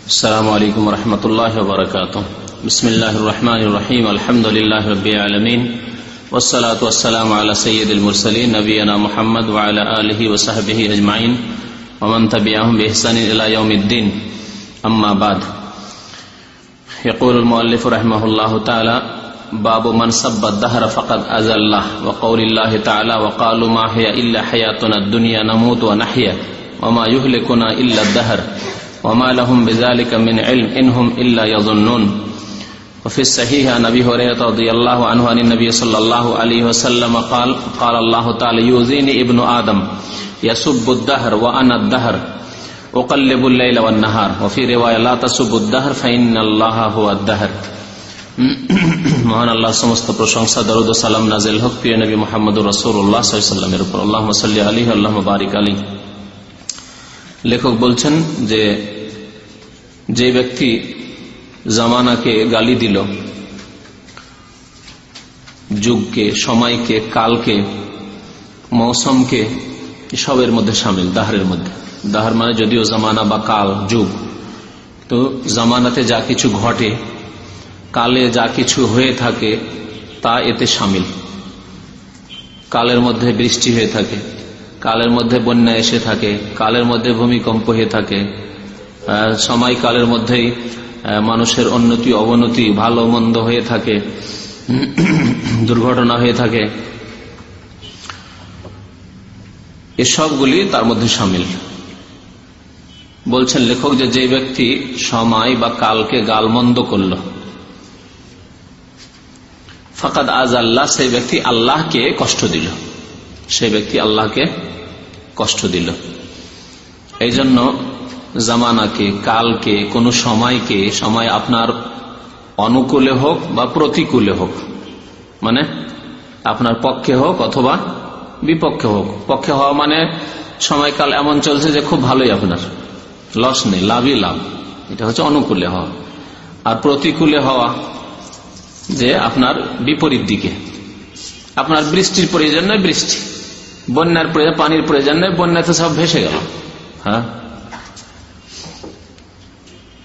السلام عليكم ورحمة الله وبركاته. بسم الله الرحمن الرحيم. الحمد لله رب العالمين والصلاة والسلام على سيد المرسلين نبينا محمد وعلى آله وصحبه أجمعين ومن تبعهم بإحسان إلى يوم الدين. أما بعد، يقول المؤلف رحمه الله تعالى: باب من سب الدهر فقد أذله، وقول الله تعالى: وقالوا ما هي إلا حياتنا الدنيا نموت ونحيا وما يهلكنا إلا الدهر وما لهم بذلك من علم إنهم إلا يظنون. وفي الصحيح عن أبي هريرة رضي الله عنه عن النبي صلى الله عليه وسلم قال: قال الله تعالى: يؤذيني ابن آدم يسب الدهر وأنا الدهر أقلب الليل والنهار. وفي رواية: لا تسبوا الدهر فإن الله هو الدهر. মহান আল্লাহ সমস্ত প্রশংসা, দরুদ ও সালাম নাজিল হোক প্রিয় নবী মুহাম্মদুর রাসূলুল্লাহ সাল্লাল্লাহু আলাইহি ওয়াসাল্লামের উপর। আল্লাহুম্মা সাল্লি আলাইহি আল্লাহুম্মা বারিক আলাইহি। লেখক বলছেন যে ব্যক্তি জামানাকে গালি দিল, যুগকে, সময়কে, কালকে, মৌসুমকে, সবের মধ্যে শামিল, দাহরের মধ্যে। দাহর মানে যদিও জামানা বা কাল, যুগ, তো জামানাতে যা কিছু ঘটে, কালে যা কিছু হয়ে থাকে তা এতে শামিল। কালের মধ্যে বৃষ্টি হয়ে থাকে, কালের মধ্যে বন্যা এসে থাকে, কালের মধ্যে ভূমিকম্প হয়ে থাকে, সময়কালের মধ্যেই মানুষের উন্নতি অবনতি, ভালো মন্দ হয়ে থাকে, দুর্ঘটনা হয়ে থাকে, এসবগুলি তার মধ্যে শামিল। বলছেন লেখক যে ব্যক্তি সময় বা কালকে গালমন্দ করল, ফাকাদ আযাল্লাহ, সেই ব্যক্তি আল্লাহকে কষ্ট দিল, সেই ব্যক্তি আল্লাহকে কষ্ট দিল। এই জন্য জামানাকে, কালকে, কোন সময়কে, সময় আপনার অনুকূলে হোক বা প্রতিকূলে হোক, মানে আপনার পক্ষে হোক অথবা বিপক্ষে হোক। পক্ষে হওয়া মানে সময়কাল এমন চলছে যে খুব ভালোই, আপনার লস নেই, লাভই লাভ, এটা হচ্ছে অনুকূলে হওয়া। আর প্রতিকূলে হওয়া যে আপনার বিপরীত দিকে, আপনার বৃষ্টির প্রয়োজন নয় বৃষ্টি, বন্যার প্রয়োজন, পানির প্রয়োজন নয় বন্যাতে সব ভেসে গেল। হ্যাঁ,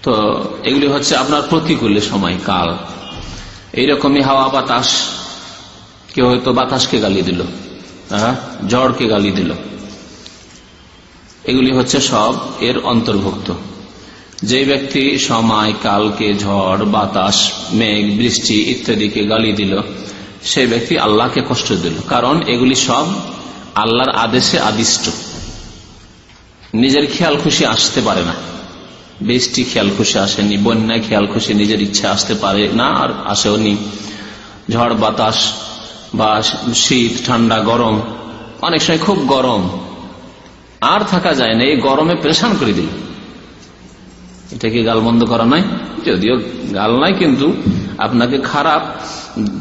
তো এগুলি হচ্ছে আপনার প্রতিকূলে সময়, কাল। এইরকমই হাওয়া বাতাস, কেউ হয়তো বাতাসকে গালি দিল, ঝড়কে গালি দিল, এগুলি হচ্ছে সব এর অন্তর্ভুক্ত। যে ব্যক্তি সময়, কালকে, ঝড়, বাতাস, মেঘ, বৃষ্টি ইত্যাদিকে গালি দিল, সেই ব্যক্তি আল্লাহকে কষ্ট দিল। কারণ এগুলি সব আল্লাহর আদেশে আদিষ্ট, নিজের খেয়াল খুশি আসতে পারে না। বৃষ্টি খেয়াল খুশি আসেনি, বন্যায় খেয়াল খুশি নিজের ইচ্ছা আসতে পারে না, আর আসেও নি। ঝড় বাতাস বা শীত, ঠান্ডা, গরম, অনেক সময় খুব গরম, আর থাকা যায় না, এই গরমে পেরেশান করে দিল। এটা কি গালমন্দ করা নয়? যদিও গাল নাই, কিন্তু আপনাকে খারাপ,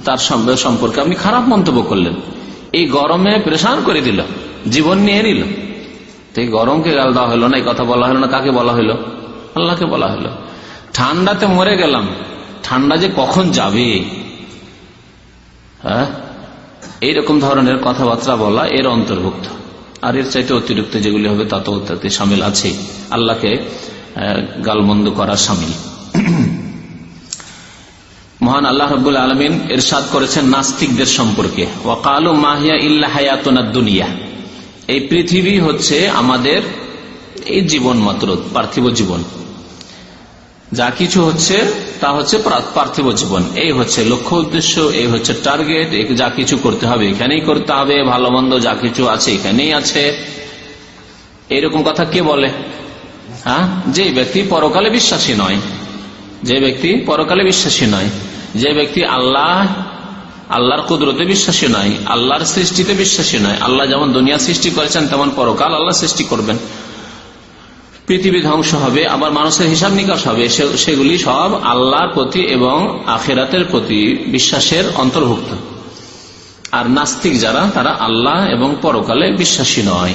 তার সম্পর্কে আপনি খারাপ মন্তব্য করলেন, এই গরমে পেরেশান করে দিল, জীবন নিয়ে নিল। এই গরমকে গাল দেওয়া হলো না, এই কথা বলা হলো না, কাকে বলা হলো? আল্লাহকে বলা হলো। ঠান্ডাতে মরে গেলাম, ঠান্ডা যে কখন যাবে, হ্যাঁ, এইরকম ধরনের কথাবার্তা বলা এর অন্তর্ভুক্ত। আর এর চাইতে অতিরিক্ত যেগুলি হবে তা তো তাতে শামিল আছে, আল্লাহকে গালমন্দ করা শামিল। মহান আল্লাহ রাব্বুল আলামিন ইরশাদ করেছেন নাস্তিকদের সম্পর্কে: ওয়াকালু মা হিয়া ইল্লা হায়াতুনা দুনিয়া, এই পৃথিবী হচ্ছে আমাদের এই জীবন মাত্র, পার্থিব জীবন। যা কিছু হচ্ছে তা হচ্ছে পার্থিব জীবন, এই হচ্ছে লক্ষ্য উদ্দেশ্য, এই হচ্ছে টার্গেট, যা কিছু করতে হবে এখানেই করতে হবে, ভালো মন্দ যা কিছু আছে এখানেই আছে। এরকম কথা কে বলে? হ্যাঁ, যে ব্যক্তি পরকালে বিশ্বাসী নয়, যে ব্যক্তি পরকালে বিশ্বাসী নয়, যে ব্যক্তি আল্লাহর কুদরতে বিশ্বাসী নয়, আল্লাহর সৃষ্টিতে বিশ্বাসী নয়। আল্লাহ যেমন দুনিয়া সৃষ্টি করেছেন তেমন পরকাল আল্লাহ সৃষ্টি করবেন, পৃথিবী ধ্বংস হবে, আবার মানুষের হিসাব নিকাশ হবে, সেগুলি সব আল্লাহর প্রতি এবং আখিরাতের প্রতি বিশ্বাসের অন্তর্ভুক্ত। আর নাস্তিক যারা, তারা আল্লাহ এবং পরকালে বিশ্বাসী নয়।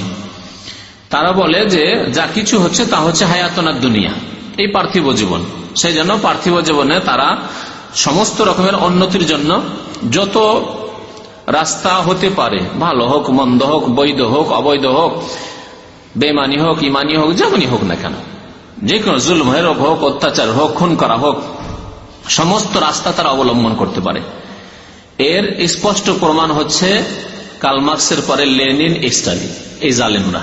তারা বলে যে যা কিছু হচ্ছে তা হচ্ছে হায়াতুনাদ দুনিয়া, এই পার্থিব জীবন। সেই জন্য পার্থিব জীবনে তারা সমস্ত রকমের উন্নতির জন্য যত রাস্তা হতে পারে, ভালো হোক মন্দ হোক, বৈধ হোক অবৈধ হোক, বেমানি হোক ইমানি হোক, যেমনই হোক না কেন, যে কোনো জুলমের হোক, অত্যাচার হোক, খুন করা হোক, সমস্ত রাস্তা তারা অবলম্বন করতে পারে। এর স্পষ্ট প্রমাণ হচ্ছে কার্ল মার্কসের পরে লেনিন, স্টালিন, এই জালেমরা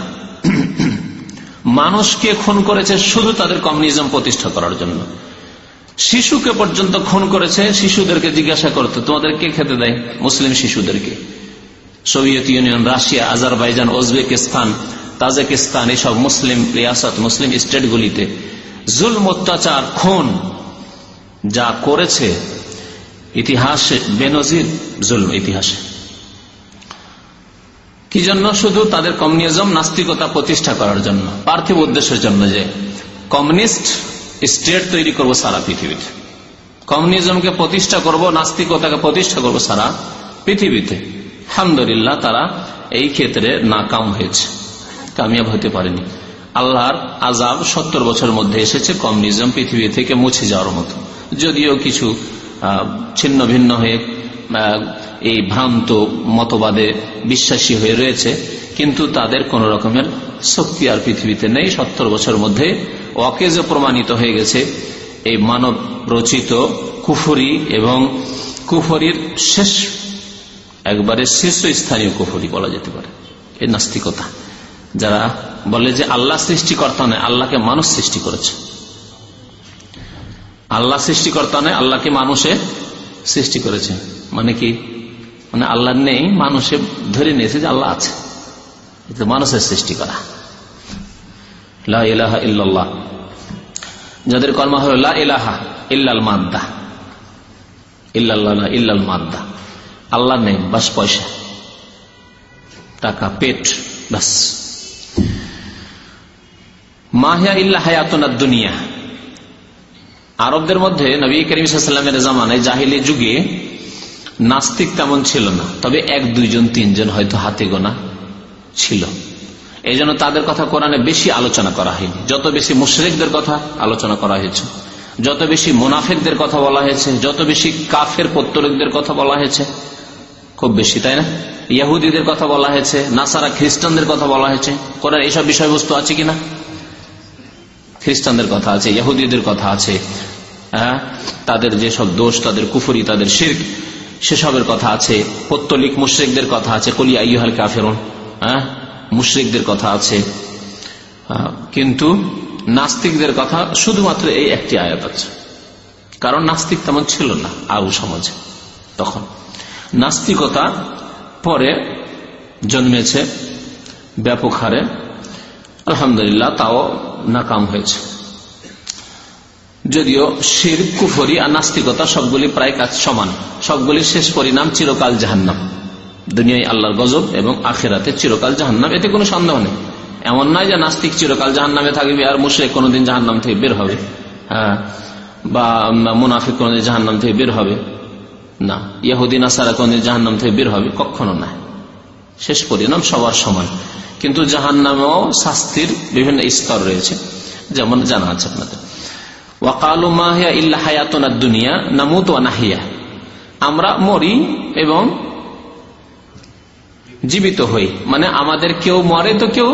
মানুষকে খুন করেছে শুধু তাদের কমিউনিজম প্রতিষ্ঠা করার জন্য। শিশুকে পর্যন্ত খুন করেছে। শিশুদেরকে জিজ্ঞাসা করতে, তোমাদের কে খেতে দেয়? মুসলিম শিশুদেরকে। Soviet union, Russia, Azerbaijan, Uzbekistan, Tajikistan, এইসব মুসলিম রিয়াসত, মুসলিম স্টেটগুলিতে জুলম, অত্যাচার, খুন যা করেছে ইতিহাসে বেনজির জুলম ইতিহাসে। কি জন্য? শুধু তাদের কমিউনিজম, নাস্তিকতা প্রতিষ্ঠা করার জন্য, পার্থিব উদ্দেশ্যের জন্য, যে কমিউনিস্ট স্টেট তৈরি করব সারা পৃথিবীতে, কমিউনিজমকে প্রতিষ্ঠা করব, নাস্তিকতাকে প্রতিষ্ঠা করব সারা পৃথিবীতে। আলহামদুলিল্লাহ তারা এই ক্ষেত্রে নাকাম হয়েছে, কামিয়াব হতে পারেনি। আল্লাহর আযাব 70 বছরের মধ্যে এসেছে কমিউনিজম পৃথিবী থেকে মুছে যাওয়ার মতো। যদিও কিছু ছিন্ন ভিন্ন হয়ে এই ভ্রান্ত মতবাদে বিশ্বাসী হয়ে রয়েছে, কিন্তু তাদের কোন রকমের শক্তি আর পৃথিবীতে নেই। 70 বছরের মধ্যে অকেজো প্রমাণিত হয়ে গেছে এই মানব রচিত কুফরি, এবং কুফরির শেষ, একবারে শীর্ষস্থানীয় কুফরি বলা যেতে পারে এই নাস্তিকতা। যারা বলে যে আল্লাহ সৃষ্টিকর্তা নয়, আল্লাহকে মানুষ সৃষ্টি করেছে। আল্লাহ সৃষ্টিকর্তা নয়, আল্লাহকে মানুষে সৃষ্টি করেছে। মানে কি? মানে আল্লাহ নেই, মানুষে ধরে নিয়েছে যে আল্লাহ আছে, মানুষের সৃষ্টি করা। লা ইলাহা ইল্লাল্লাহ, যাদের কলমা হলো লা ইলাহা ইল্লাল মাদ্দা, ইল্লাল্লাহ ইল্লাল মাদ্দা, আল্লাহ নেই, বাস পয়সা, টাকা, পেট, বাস। মাহিয়া ইল্লা হায়াতুনাদ দুনিয়া। আরবদের মধ্যে নবী করিম সাল্লাল্লাহু আলাইহি ওয়াসাল্লামের জামানায়, জাহিলি যুগে নাস্তিক তেমন ছিল না, তবে 1, 2 জন 3 জন হয়তো হাতে গোনা ছিল। এই জন্য তাদের কথা কোরআনে বেশি আলোচনা করা হয়নি। যত বেশি মুশরিকদের কথা আলোচনা করা হয়েছে, যত বেশি মুনাফিকদের কথা বলা হয়েছে, যত বেশি কাফের পত্তলিকদের কথা বলা হয়েছে, খুব বেশি, তাই না? ইহুদিদের কথা বলা হয়েছে, নাসারা খ্রিস্টানদের কথা বলা হয়েছে। কোরআন এইসব বিষয়বস্তু আছে কিনা? খ্রিস্টানদের কথা আছে, ইহুদিদের কথা আছে, তাদের যেসব দোষ, তাদের কুফরি, তাদের শিরক, সেসবের কথা আছে। পত্তলিক মুশরিকদের কথা আছে, কুল ইয়া আইয়ুহাল কাফিরুন, মুশরিকদের কথা আছে। কিন্তু নাস্তিকদের কথা শুধুমাত্র এই একটি আয়াত আছে, কারণ নাস্তিক তেমন ছিল না আরব সমাজে তখন। নাস্তিকতা পরে জন্মেছে ব্যাপক হারে, আলহামদুলিল্লাহ তাও নাকাম হয়েছে। যদিও শিরক, কুফরি আর নাস্তিকতা সবগুলি প্রায় কাজ সমান, সবগুলির শেষ পরিণাম চিরকাল জাহান্নাম। দুনিয়ায় আল্লাহর গজব এবং আখিরাতে চিরকাল জাহান্নাম, এতে কোনো সন্দেহ নেই। এমন নয় যে নাস্তিক চিরকাল জাহান্নামে থাকবে আর মুশরিক কোনদিন জাহান্নাম থেকে বের হবে, বা মুনাফিক কোনদিন জাহান্নাম থেকে বের হবে না, ইহুদি নাসারা কোনদিন জাহান্নাম থেকে বের হবে, কখনো না। শেষ পরিণাম সবার সমান। কিন্তু জাহান্নামেও শাস্তির বিভিন্ন স্তর রয়েছে, যেমন জানা আছে আপনাদের। ওয়াকালু মা হিয়া ইল্লা হায়াতুনাদ দুনিয়া নামুতু ওয়া নাহিয়া, আমরা মরি এবং জীবিত হই, মানে আমাদের কেউ মরে তো কেউ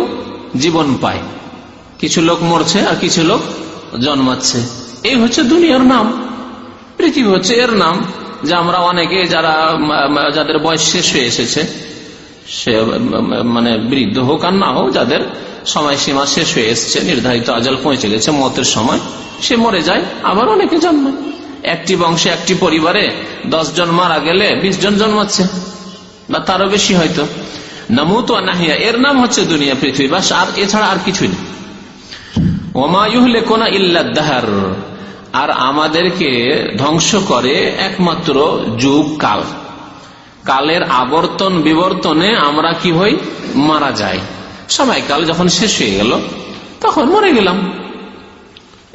জীবন পায়। কিছু লোক মরছে আর কিছু লোক জন্মাচ্ছে, এই হচ্ছে দুনিয়ার নাম, পৃথিবী হচ্ছে এর নাম। যে আমরা অনেকে যাদের বয়স শেষ হয়ে এসেছে, সে মানে বৃদ্ধ হোক আর না হোক, যাদের সময়সীমা শেষ হয়ে এসছে, নির্ধারিত আজাল পৌঁছে গেছে, মতের সময়, সে মরে যায়, আবার অনেকে জন্মায়। একটি বংশে, একটি পরিবারে 10 জন মারা গেলে 20 জন জন্মাচ্ছে, বা তারও বেশি হয়তো। নামুতু ওয়া নাহিয়া, এর নাম হচ্ছে দুনিয়া, পৃথিবী, বাস, আর এছাড়া আর কিছুই নেই। ওমা ইউহলিকুনা ইল্লা দাহর, আর আমাদেরকে ধ্বংস করে একমাত্র যুগ কাল। কালের আবর্তন বিবর্তনে আমরা কি হই? মারা যাই। সময়কাল যখন শেষ হয়ে গেল তখন মরে গেলাম।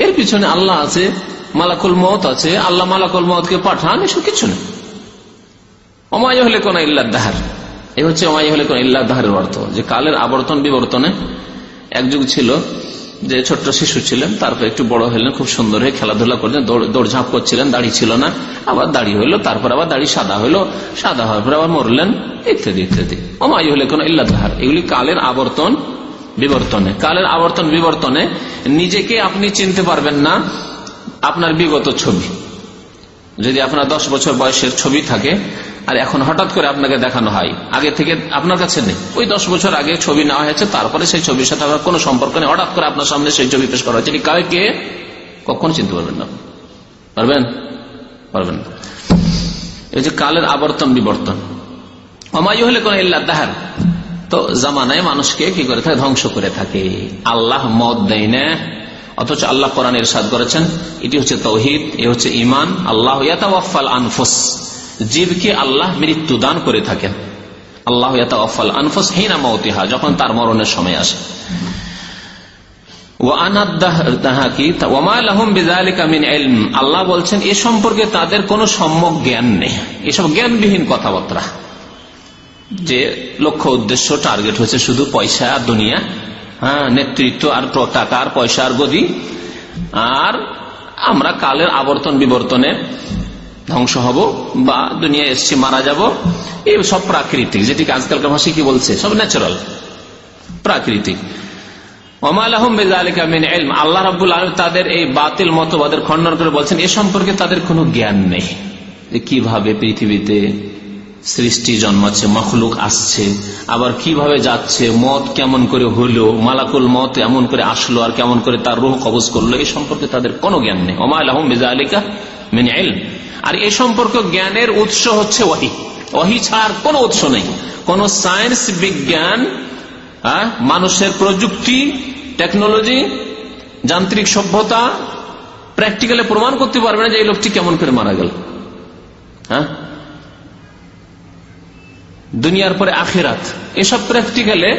এর পিছনে আল্লাহ আছে, মালাকুল মউত আছে, আল্লাহ মালাকুল মউতকে পাঠান, এসব কিছু নেই। ওমা ইউহলিকুনা ইল্লা দাহর, এই হচ্ছে ওমা ইউহলিকুনা ইল্লা দাহরের অর্থ, যে কালের আবর্তন বিবর্তনে। এক যুগ ছিল যে ছোট্ট শিশু ছিলেন, তারপর একটু বড় হলেন, খুব সুন্দর হয়ে খেলাধুলা করলেন, দৌড়ঝাঁপ করছিলেন, দাড়ি ছিল না, আবার দাড়ি হইলো, তারপর আবার দাড়ি সাদা হইলো, সাদা হওয়ার পর আবার মরলেন, ইত্যাদি ইত্যাদি। ওমা ইউহলিকুনা ইল্লা দাহর, এগুলি কালের আবর্তন বিবর্তনে, কালের আবর্তন বিবর্তনে নিজেকে আপনি চিনতে পারবেন না আপনার বিগত ছবি। যদি আপনার 10 বছর বয়সের ছবি থাকে আর এখন হঠাৎ করে আপনাকে দেখানো হয়, আগে থেকে আপনার কাছে নেই, ওই 10 বছর আগে ছবি নেওয়া হয়েছে, তারপরে সেই ছবির সাথে আপনার কোনো সম্পর্ক নেই, হঠাৎ করে আপনার সামনে সেই ছবি পেশ করা হয়েছে, কে কখন চিনতে পারবেন না? পারবেন না। এই যে কালের আবর্তন বিবর্তন। হলে কোন ইল্লাদাহার, তো জামানায় মানুষকে কি করে থাকে? ধ্বংস করে থাকে। আল্লাহ মত দেয় না, অথচ আল্লাহ কোরআনে ইরশাদ করেছেন, এটি হচ্ছে তাওহীদ, এ হচ্ছে ঈমান। আল্লাহ ইয়াতাওয়াফাল আনফুস, জীবকে আল্লাহ মৃত্যু দান করে থাকেন। আল্লাহ ইয়াতাওয়াফাল আনফুস হিনা মাউতিহা, যখন তার মরণের সময় আসে। আল্লাহ বলছেন এ সম্পর্কে তাদের কোনো সম্যক জ্ঞান নেই। এসব জ্ঞানবিহীন কথাবার্তা, যে লক্ষ্য উদ্দেশ্য টার্গেট হচ্ছে শুধু পয়সা আর দুনিয়া, নেতৃত্ব আর টাকা আর পয়সা আর গদি, আর আমরা কালের আবর্তন বিবর্তনে ধ্বংস হব বা দুনিয়া এসছি মারা যাব, এই সব প্রাকৃতিক, যেটিকে আজকালকার ভাষায় কি বলছে, সব ন্যাচারাল, প্রাকৃতিক। আল্লাহ রাব্বুল আলামিন তাদের এই বাতিল মতবাদের খণ্ডন করে বলছেন এ সম্পর্কে তাদের কোনো জ্ঞান নেই, যে কিভাবে পৃথিবীতে সৃষ্টি জন্মাচ্ছে, মখলুক আসছে, আবার কিভাবে যাচ্ছে, মত কেমন করে হলো, মালাকুল মত এমন করে আসলো আর কেমন করে তার রূহ কবজ করলো, এই সম্পর্কে তাদের কোনো জ্ঞান নেই। ওমা লাহুম বিযালিকা মিন ইলম। আর এই সম্পর্কে জ্ঞানের উৎস হচ্ছে ওহী, ওহী ছাড়া কোনো উৎস নেই। কোন সায়েন্স, বিজ্ঞান, মানুষের প্রযুক্তি, টেকনোলজি, যান্ত্রিক সভ্যতা প্র্যাকটিক্যালি প্রমাণ করতে পারবে না যে এই লোকটি কেমন করে মারা গেল। দুনিয়ার পরে আখিরাত, এসব প্র্যাকটিক্যালে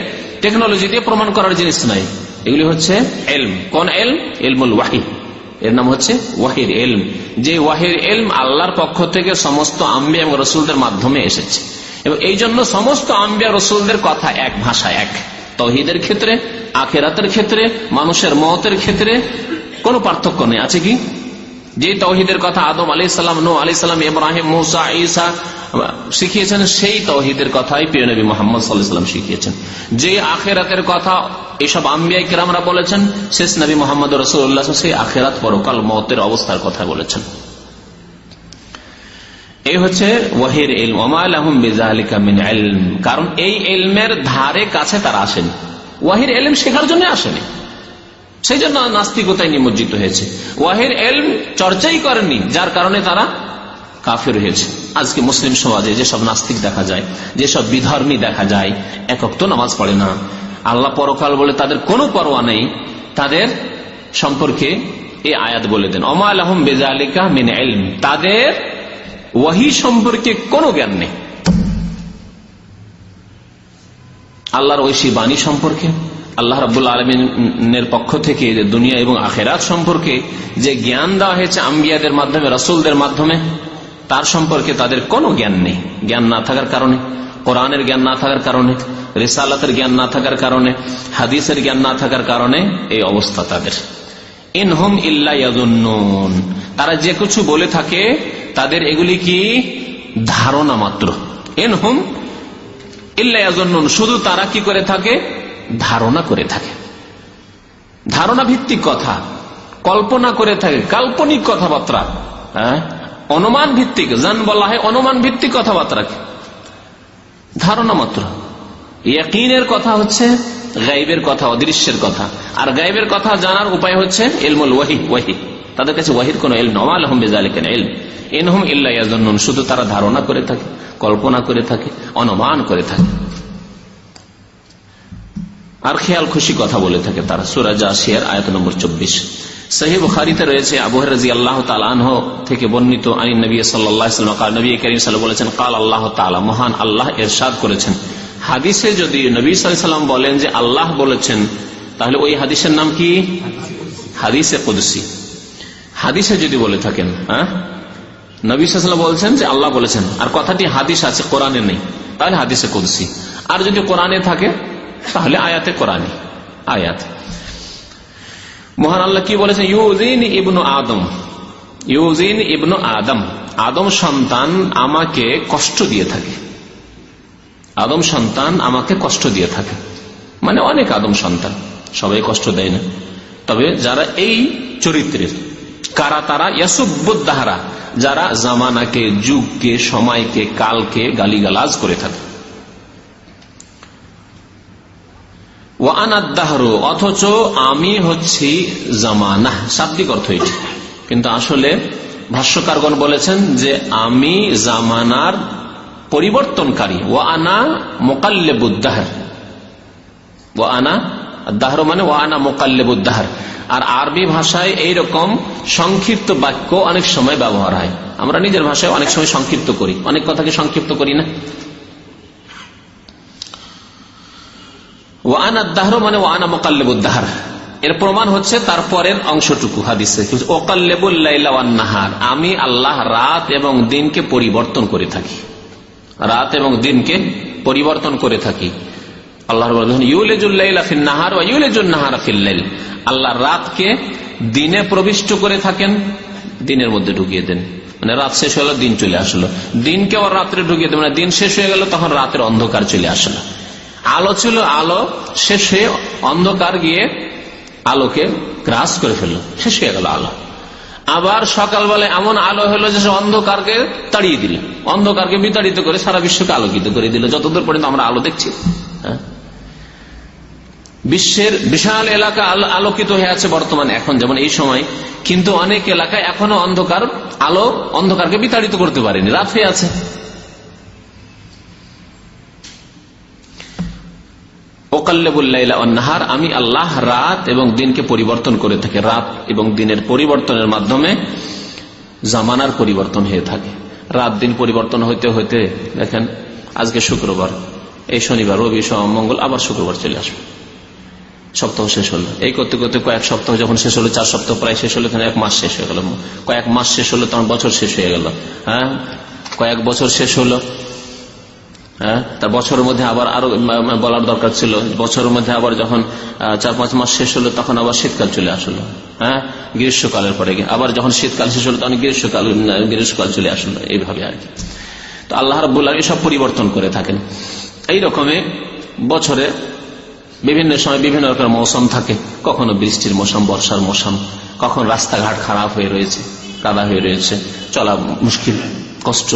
টেকনোলজি দিয়ে প্রমাণ করার জিনিস নাই। এগুলি হচ্ছে ইলম। কোন ইলম? ইলমুল ওয়াহী, এর নাম হচ্ছে ওয়াহির ইলম। যে ওয়াহির ইলম আল্লাহর পক্ষ থেকে সমস্ত আম্বিয়া এবং রসুলদের মাধ্যমে এসেছে, এবং এই জন্য সমস্ত আম্বিয়া রসুলদের কথা এক, ভাষা এক। তাওহীদের ক্ষেত্রে, আখিরাতের ক্ষেত্রে, মানুষের মওতের ক্ষেত্রে কোনো পার্থক্য নেই। আছে কি? যে তাওহীদের কথা আদম আলাইহিস সালাম, নূহ আলাইহিস সালাম, ইব্রাহিম, মূসা, ঈসা শিখিয়েছেন, সেই তাওহীদের কথাই প্রিয় নবী মুহাম্মদ সাল্লাল্লাহু আলাইহি ওয়াসাল্লাম শিখিয়েছেন। যে আখিরাতের কথা এইসব আম্বিয়া কিরামরা বলেছেন, শেষ নবী মুহাম্মদ রাসূলুল্লাহ সেই আখিরাত, পরকাল, মওতের অবস্থার কথা বলেছেন। এই হচ্ছে ওয়াহির ইলম। ওমা লাহুম বিযালিকা মিন ইলম, কারণ এই ইলমের ধারে কাছে তারা আসেনি, ওয়াহির ইলম শেখার জন্য আসেনি, সেই জন্য নাস্তিকতায় নিমজ্জিত হয়েছে। ওয়াহির ইলম চর্চাই করেনি, যার কারণে তারা কাফের হয়েছে। আজকে মুসলিম সমাজে যেসব নাস্তিক দেখা যায়, যেসব বিধর্মী দেখা যায়, এক ওয়াক্ত নামাজ পড়ে না, আল্লাহ পরকাল বলে তাদের কোনো পরোয়া নেই, তাদের সম্পর্কে এই আয়াত বলে দেন, ওমা লাহুম বিযালিকা মিন ইলম, তাদের ওয়াহী সম্পর্কে কোনো জ্ঞান নেই। আল্লাহর ঐশী বাণী সম্পর্কে, আল্লাহ রাব্বুল আলামিনের পক্ষ থেকে দুনিয়া এবং আখিরাত সম্পর্কে যে জ্ঞান দেওয়া হয়েছে আম্বিয়াদের মাধ্যমে, রাসূলদের মাধ্যমে, তার সম্পর্কে তাদের কোনো জ্ঞান নেই। জ্ঞান না থাকার কারণে, কোরআনের জ্ঞান না থাকার কারণে, রিসালাতের জ্ঞান না থাকার কারণে, হাদিসের জ্ঞান না থাকার কারণে এই অবস্থা তাদের। ইনহুম ইল্লা ইয়াযুন্নুন, তারা যে কিছু বলে থাকে তাদের এগুলি কি? ধারণা মাত্র। ইনহুম ইল্লা ইয়াযুন্নুন, শুধু তারা কি করে থাকে? ধারণা করে থাকে, ধারণা ভিত্তিক কথা, কল্পনা করে থাকে, কাল্পনিক কথাবার্তা, অনুমান ভিত্তিক, জান বলা হয় অনুমান ভিত্তিক কথাবার্তা, ধারণা মাত্র। ইয়াকিনের কথা হচ্ছে গায়বের কথা, অদৃশ্যের কথা, আর গায়বের কথা জানার উপায় হচ্ছে ইলমুল ওয়াহী, ওয়াহী। তাদের কাছে ওয়াহির কোন ইলম, ওমা লাহুম বিযালিকা মিন ইলম, ইনহুম ইল্লা ইয়াযুন্নুন, শুধু তারা ধারণা করে থাকে, কল্পনা করে থাকে, অনুমান করে থাকে, আর খেয়াল খুশি কথা বলে থাকে তারা। সূরা জাসিয়ার আয়াত নম্বর 24। সহিহ বুখারীতে রয়েছে আবু হুরায়রা রাদিয়াল্লাহু তাআলা আনহু থেকে বর্ণিত, আন নবী সাল্লাল্লাহু আলাইহি ওয়াসাল্লাম قال, নবী করিম সাল্লাল্লাহু আলাইহি ওয়াসাল্লাম বলেছেন, قال আল্লাহ তাআলা, মহান আল্লাহ ইরশাদ করেছেন। হাদিসে যদি নবী সাল্লাল্লাহু আলাইহি ওয়াসাল্লাম বলেন যে আল্লাহ বলেছেন, তাহলে ওই হাদিসের নাম কি? হাদিসে কুদসি। হাদিসে যদি বলে থাকেন, নবী সাল্লাল্লাহু আলাইহি ওয়াসাল্লাম বলছেন যে আল্লাহ বলেছেন, আর কথাটি হাদিস আছে, কোরআনে নেই, তাহলে হাদিসে কুদসি। আর যদি কোরআনে থাকে তাহলে আয়াতে কোরআনী আয়াত। মহান আল্লাহ কি বলেছেন? ইউযিনি ইবনু আদম, ইউযিনি ইবনু আদম, আদম সন্তান আমাকে কষ্ট দিয়ে থাকে, আদম সন্তান আমাকে কষ্ট দিয়ে থাকে। মানে অনেক আদম সন্তান, সবাই কষ্ট দেয় না, তবে যারা এই চরিত্রের, কারা তারা? ইয়াসুবুদ্দাহরা, যারা জামানাকে, যুগকে, সময়কে, কালকে গালিগালাজ করে থাকে। ওয়া আনাদ-দাহরু, অথচ আমি হচ্ছি জামানা, শাব্দিক অর্থ এটি, কিন্তু আসলে ভাষ্যকারগণ বলেছেন যে আমি জামানার পরিবর্তনকারী। ওয়া আনা মুকাল্লিবুদ-দাহর, ওয়া আনা দাহর মানে ওয়া আনা মুকাল্লিবুদ-দাহর। আর আরবি ভাষায় এইরকম সংক্ষিপ্ত বাক্য অনেক সময় ব্যবহার হয়। আমরা নিজের ভাষায় অনেক সময় সংক্ষিপ্ত করি, অনেক কথাকে সংক্ষিপ্ত করি না। ওয়া আনা দাহর মানে ওয়া আনা মুকাল্লিবুদ-দাহর। এর প্রমাণ হচ্ছে তারপরের অংশটুকু হাদিসে, ওয়াকাল্লিবুল লাইলা ওয়ান নাহার, আমি আল্লাহ রাত এবং দিনকে পরিবর্তন করে থাকি, রাত এবং দিনকে পরিবর্তন করে থাকি। আল্লাহ বলেন ইউলিজুল লাইলা ফিন নাহার ওয়া ইউলিজুন নাহারা ফিল লাইল, আল্লাহ রাতকে দিনে প্রবিষ্ট করে থাকেন, দিনের মধ্যে ঢুকিয়ে দেন, মানে রাত শেষ হলো দিন চলে আসলো, দিনকে আবার রাত্রে ঢুকিয়ে দেন, মানে দিন শেষ হয়ে গেল তখন রাতের অন্ধকার চলে আসলো। আলো ছিল, আলো শেষ হয়ে অন্ধকার গিয়ে আলোকে গ্রাস করে ফেললো, শেষ হয়ে গেল আলো। আবার সকালবেলা এমন আলো হলো যে অন্ধকারকে তাড়িয়ে দিল, অন্ধকারকে বিতাড়িত করে সারা বিশ্বকে আলোকিত করে দিল, যতদূর পর্যন্ত আমরা আলো দেখছি। বিশ্বের বিশাল এলাকা আলোকিত হয়ে আছে বর্তমানে এখন, যেমন এই সময়, কিন্তু অনেক এলাকায় এখনো অন্ধকার, আলো অন্ধকারকে বিতাড়িত করতে পারেনি, রাত হয়ে আছে। ওয়াকাল্লিবুল লাইলা ওয়ান নাহার, আমি আল্লাহ রাত এবং দিনকে পরিবর্তন করে থাকি, রাত এবং দিনের পরিবর্তনের মাধ্যমে জামানার পরিবর্তন হয়ে থাকে। রাত দিন পরিবর্তন হইতে হইতে দেখেন আজকে শুক্রবার, এই শনিবার, রবি, সোম, মঙ্গল, আবার শুক্রবার চলে আসবে, সপ্তাহ শেষ হলো। এই করতে করতে কয়েক সপ্তাহ যখন শেষ হলো, 4 সপ্তাহ প্রায় শেষ হলো, এক মাস শেষ হয়ে গেল, কয়েক মাস শেষ হলো তখন বছর শেষ হয়ে গেল, হ্যাঁ কয়েক বছর শেষ হলো, হ্যাঁ তার বছরের মধ্যে আবার আরো বলার দরকার ছিল, বছরের মধ্যে আবার যখন 4-5 মাস শেষ হলো তখন আবার শীতকাল চলে আসলো, হ্যাঁ গ্রীষ্মকালের পরে আবার যখন শীতকাল শেষ হলো তখন গ্রীষ্মকাল চলে আসলো, এইভাবে আর কি। তো আল্লাহ রাব্বুল আলামিন সব পরিবর্তন করে থাকেন। এই রকমে বছরে বিভিন্ন সময় বিভিন্ন রকমের মৌসুম থাকে, কখনো বৃষ্টির মৌসুম, বর্ষার মৌসুম, কখন রাস্তাঘাট খারাপ হয়ে রয়েছে, কাদা হয়ে রয়েছে, চলা মুশকিল, কষ্ট,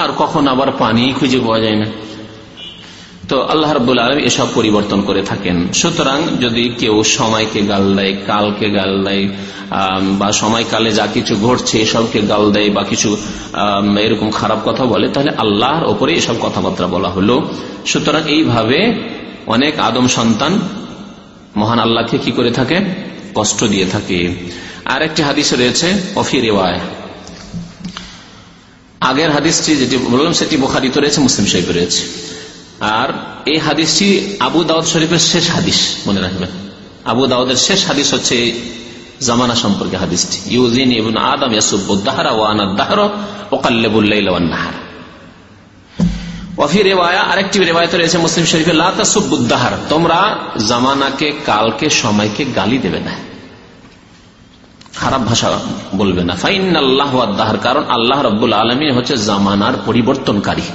আর কখন আবার পানি খুঁজে পাওয়া যায় না। তো আল্লাহ রাব্বুল আলামিন এসব পরিবর্তন করে থাকেন। সুতরাং যদি কেউ সময়কে গাল দেয়, কালকে গাল দেয়, বা সময়কালে যা কিছু ঘটছে এসবকে গাল দেয়, বা কিছু এরকম খারাপ কথা বলে, তাহলে আল্লাহর ওপরে এসব কথাবার্তা বলা হলো। সুতরাং এইভাবে অনেক আদম সন্তান মহান আল্লাহকে কি করে থাকে? কষ্ট দিয়ে থাকে। আর একটি হাদিস রয়েছে অফি রিওয়ায়া, আগের হাদিসটি যেটি বললাম সেটি বুখারীতে রয়েছে, মুসলিম শরীফে রয়েছে। আর এই হাদিসটি আবু দাউদ শরীফের শেষ হাদিস, মনে রাখবেন। আবু দাউদের শেষ হাদিস হচ্ছে জামানা সম্পর্কে হাদিসটি, ইউজিনি ইবনু আদম ইয়াসুবুদ-দাহরা ওয়া আনা আদ-দাহর উকাল্লিবুল লাইলা ওয়ান নাহার। ওয়াফি রিওয়ায়া, আরেকটি রিওয়ায়াতে রয়েছে মুসলিম শরীফে, লা তাসুবুদ-দাহর, তোমরা জামানাকে, কালকে, সময়কে গালি দেবে না, খারাপ ভাষা বলবে না। ফাইনাল্লাহু আদ-দাহর, কারণ আল্লাহ রাব্বুল আলামিন হচ্ছে জামানার পরিবর্তনকারী।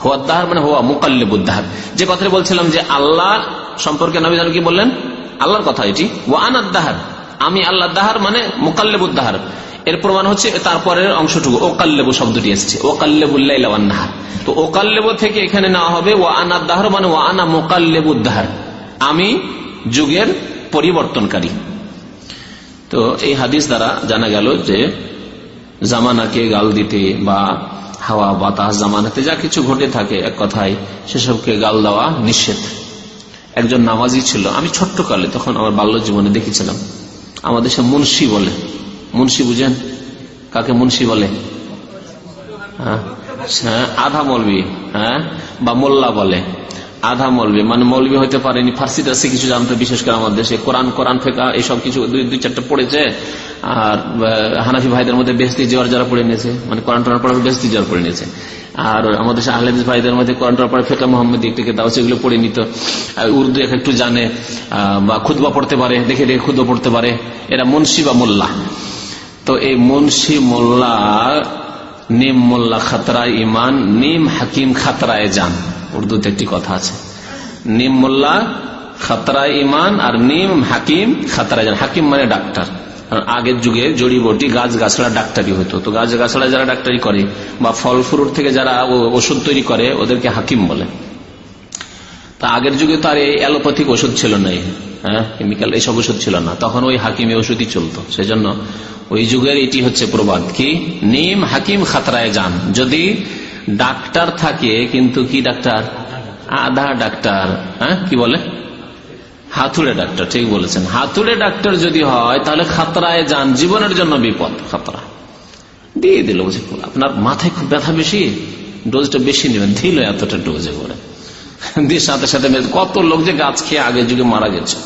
হুয়া আদ-দাহর মানে হুয়া মুকাল্লিবুদ-দাহর। যে কথাটা বলছিলাম যে আল্লাহ সম্পর্কে নবী জানেন কি বললেন, আল্লাহর কথা এটি, ওয়া আনা আদ-দাহর, আমি আল্লাহ, দাহর মানে মুকাল্লিবুদ-দাহর। এর প্রমাণ হচ্ছে তারপরের অংশটুকু, ওকাল্লিবু শব্দটি এসেছে, ওকাল্লিবুল লাইলা ওয়ান নাহার। তো ওকাল্লিবু থেকে এখানে নেওয়া হবে ওয়া আনা আদ-দাহর মানে ওয়া আনা মুকাল্লিবুদ-দাহর, আমি যুগের পরিবর্তনকারী। তো এই হাদিস দ্বারা জানা গেল যে জামানাকে গাল দিতে বা হাওয়া বাতাস, জামানাতে যা কিছু ঘটে থাকে এক কথায় সেসবকে গাল দেওয়া নিষেধ। একজন নামাজি ছিল, আমি ছোট্টকালে, তখন আমার বাল্য জীবনে দেখেছিলাম, আমাদের সে মুন্সি বলে, মুন্সি বুঝেন কাকে মুন্সি বলে? হ্যাঁ, আধা মৌলবি, হ্যাঁ, বা মোল্লা বলে। আধা মৌলবি মানে মৌলবি হইতে পারেনি, ফার্সি টার্সি কিছু জানতো, বিশেষ করে আমাদের দেশে কোরআন ফেকা এইসব কিছু 2-4টা পড়েছে। আর হানাফি ভাইদের মধ্যে বেহেশতি জিওয়ার যারা পড়ে নিয়েছে, মানে কোরআন টোরআন পড়ে বেহেশতি জিওয়ার পড়ে নিয়েছে। আর আমাদের দেশে আহলে হাদিস ভাইদের মধ্যে কোরআন টোরআন পড়ে ফেকা মুহাম্মদী থেকে দাও, সেগুলো পড়ে নিত। উর্দু একটু জানে, বা খুতবা পড়তে পারে, দেখে দেখে খুতবা পড়তে পারে, এরা মুন্সি বা মোল্লা। তো এই মুন্সি মোল্লা, নিম মোল্লা খাতরায় ইমান, নিম হাকিম খাতরায় জান, উর্দুতে একটি কথা আছে। নিম মোল্লা খাতরা ইমান আর নিম হাকিম খাতরা জান। হাকিম মানে ডাক্তার। আগের যুগে জড়িবটি গাছ গাছড়া ডাক্তারি হতো, তো গাছ গাছড়া যারা ডাক্তারি করে বা ফল ফ্রুট থেকে যারা ওষুধ তৈরি করে ওদেরকে হাকিম বলে। তা আগের যুগে তো আর এই অ্যালোপ্যাথিক ওষুধ ছিল না, কেমিক্যাল এইসব ওষুধ ছিল না, তখন ওই হাকিমে ওষুধই চলতো। সেজন্য ওই যুগের এটি হচ্ছে প্রবাদ কি, নিম হাকিম খাতরায় যান। যদি ডাক্তার থাকে কিন্তু কি ডাক্তার, আধা ডাক্তার, কি বলে, হাতুড়ে ডাক্তার। ঠিক বলেছেন, হাতুড়ে ডাক্তার যদি হয় তাহলে খাতরায় যান, জীবনের জন্য বিপদ। খাতরা দিয়ে দিল, আপনার মাথায় খুব ব্যথা বেশি, ডোজটা বেশি নেবেন, দিল এতটা ডোজে করে দিয়ে সাথে সাথে কত লোক যে গাছ খেয়ে আগের যুগে মারা গেছে,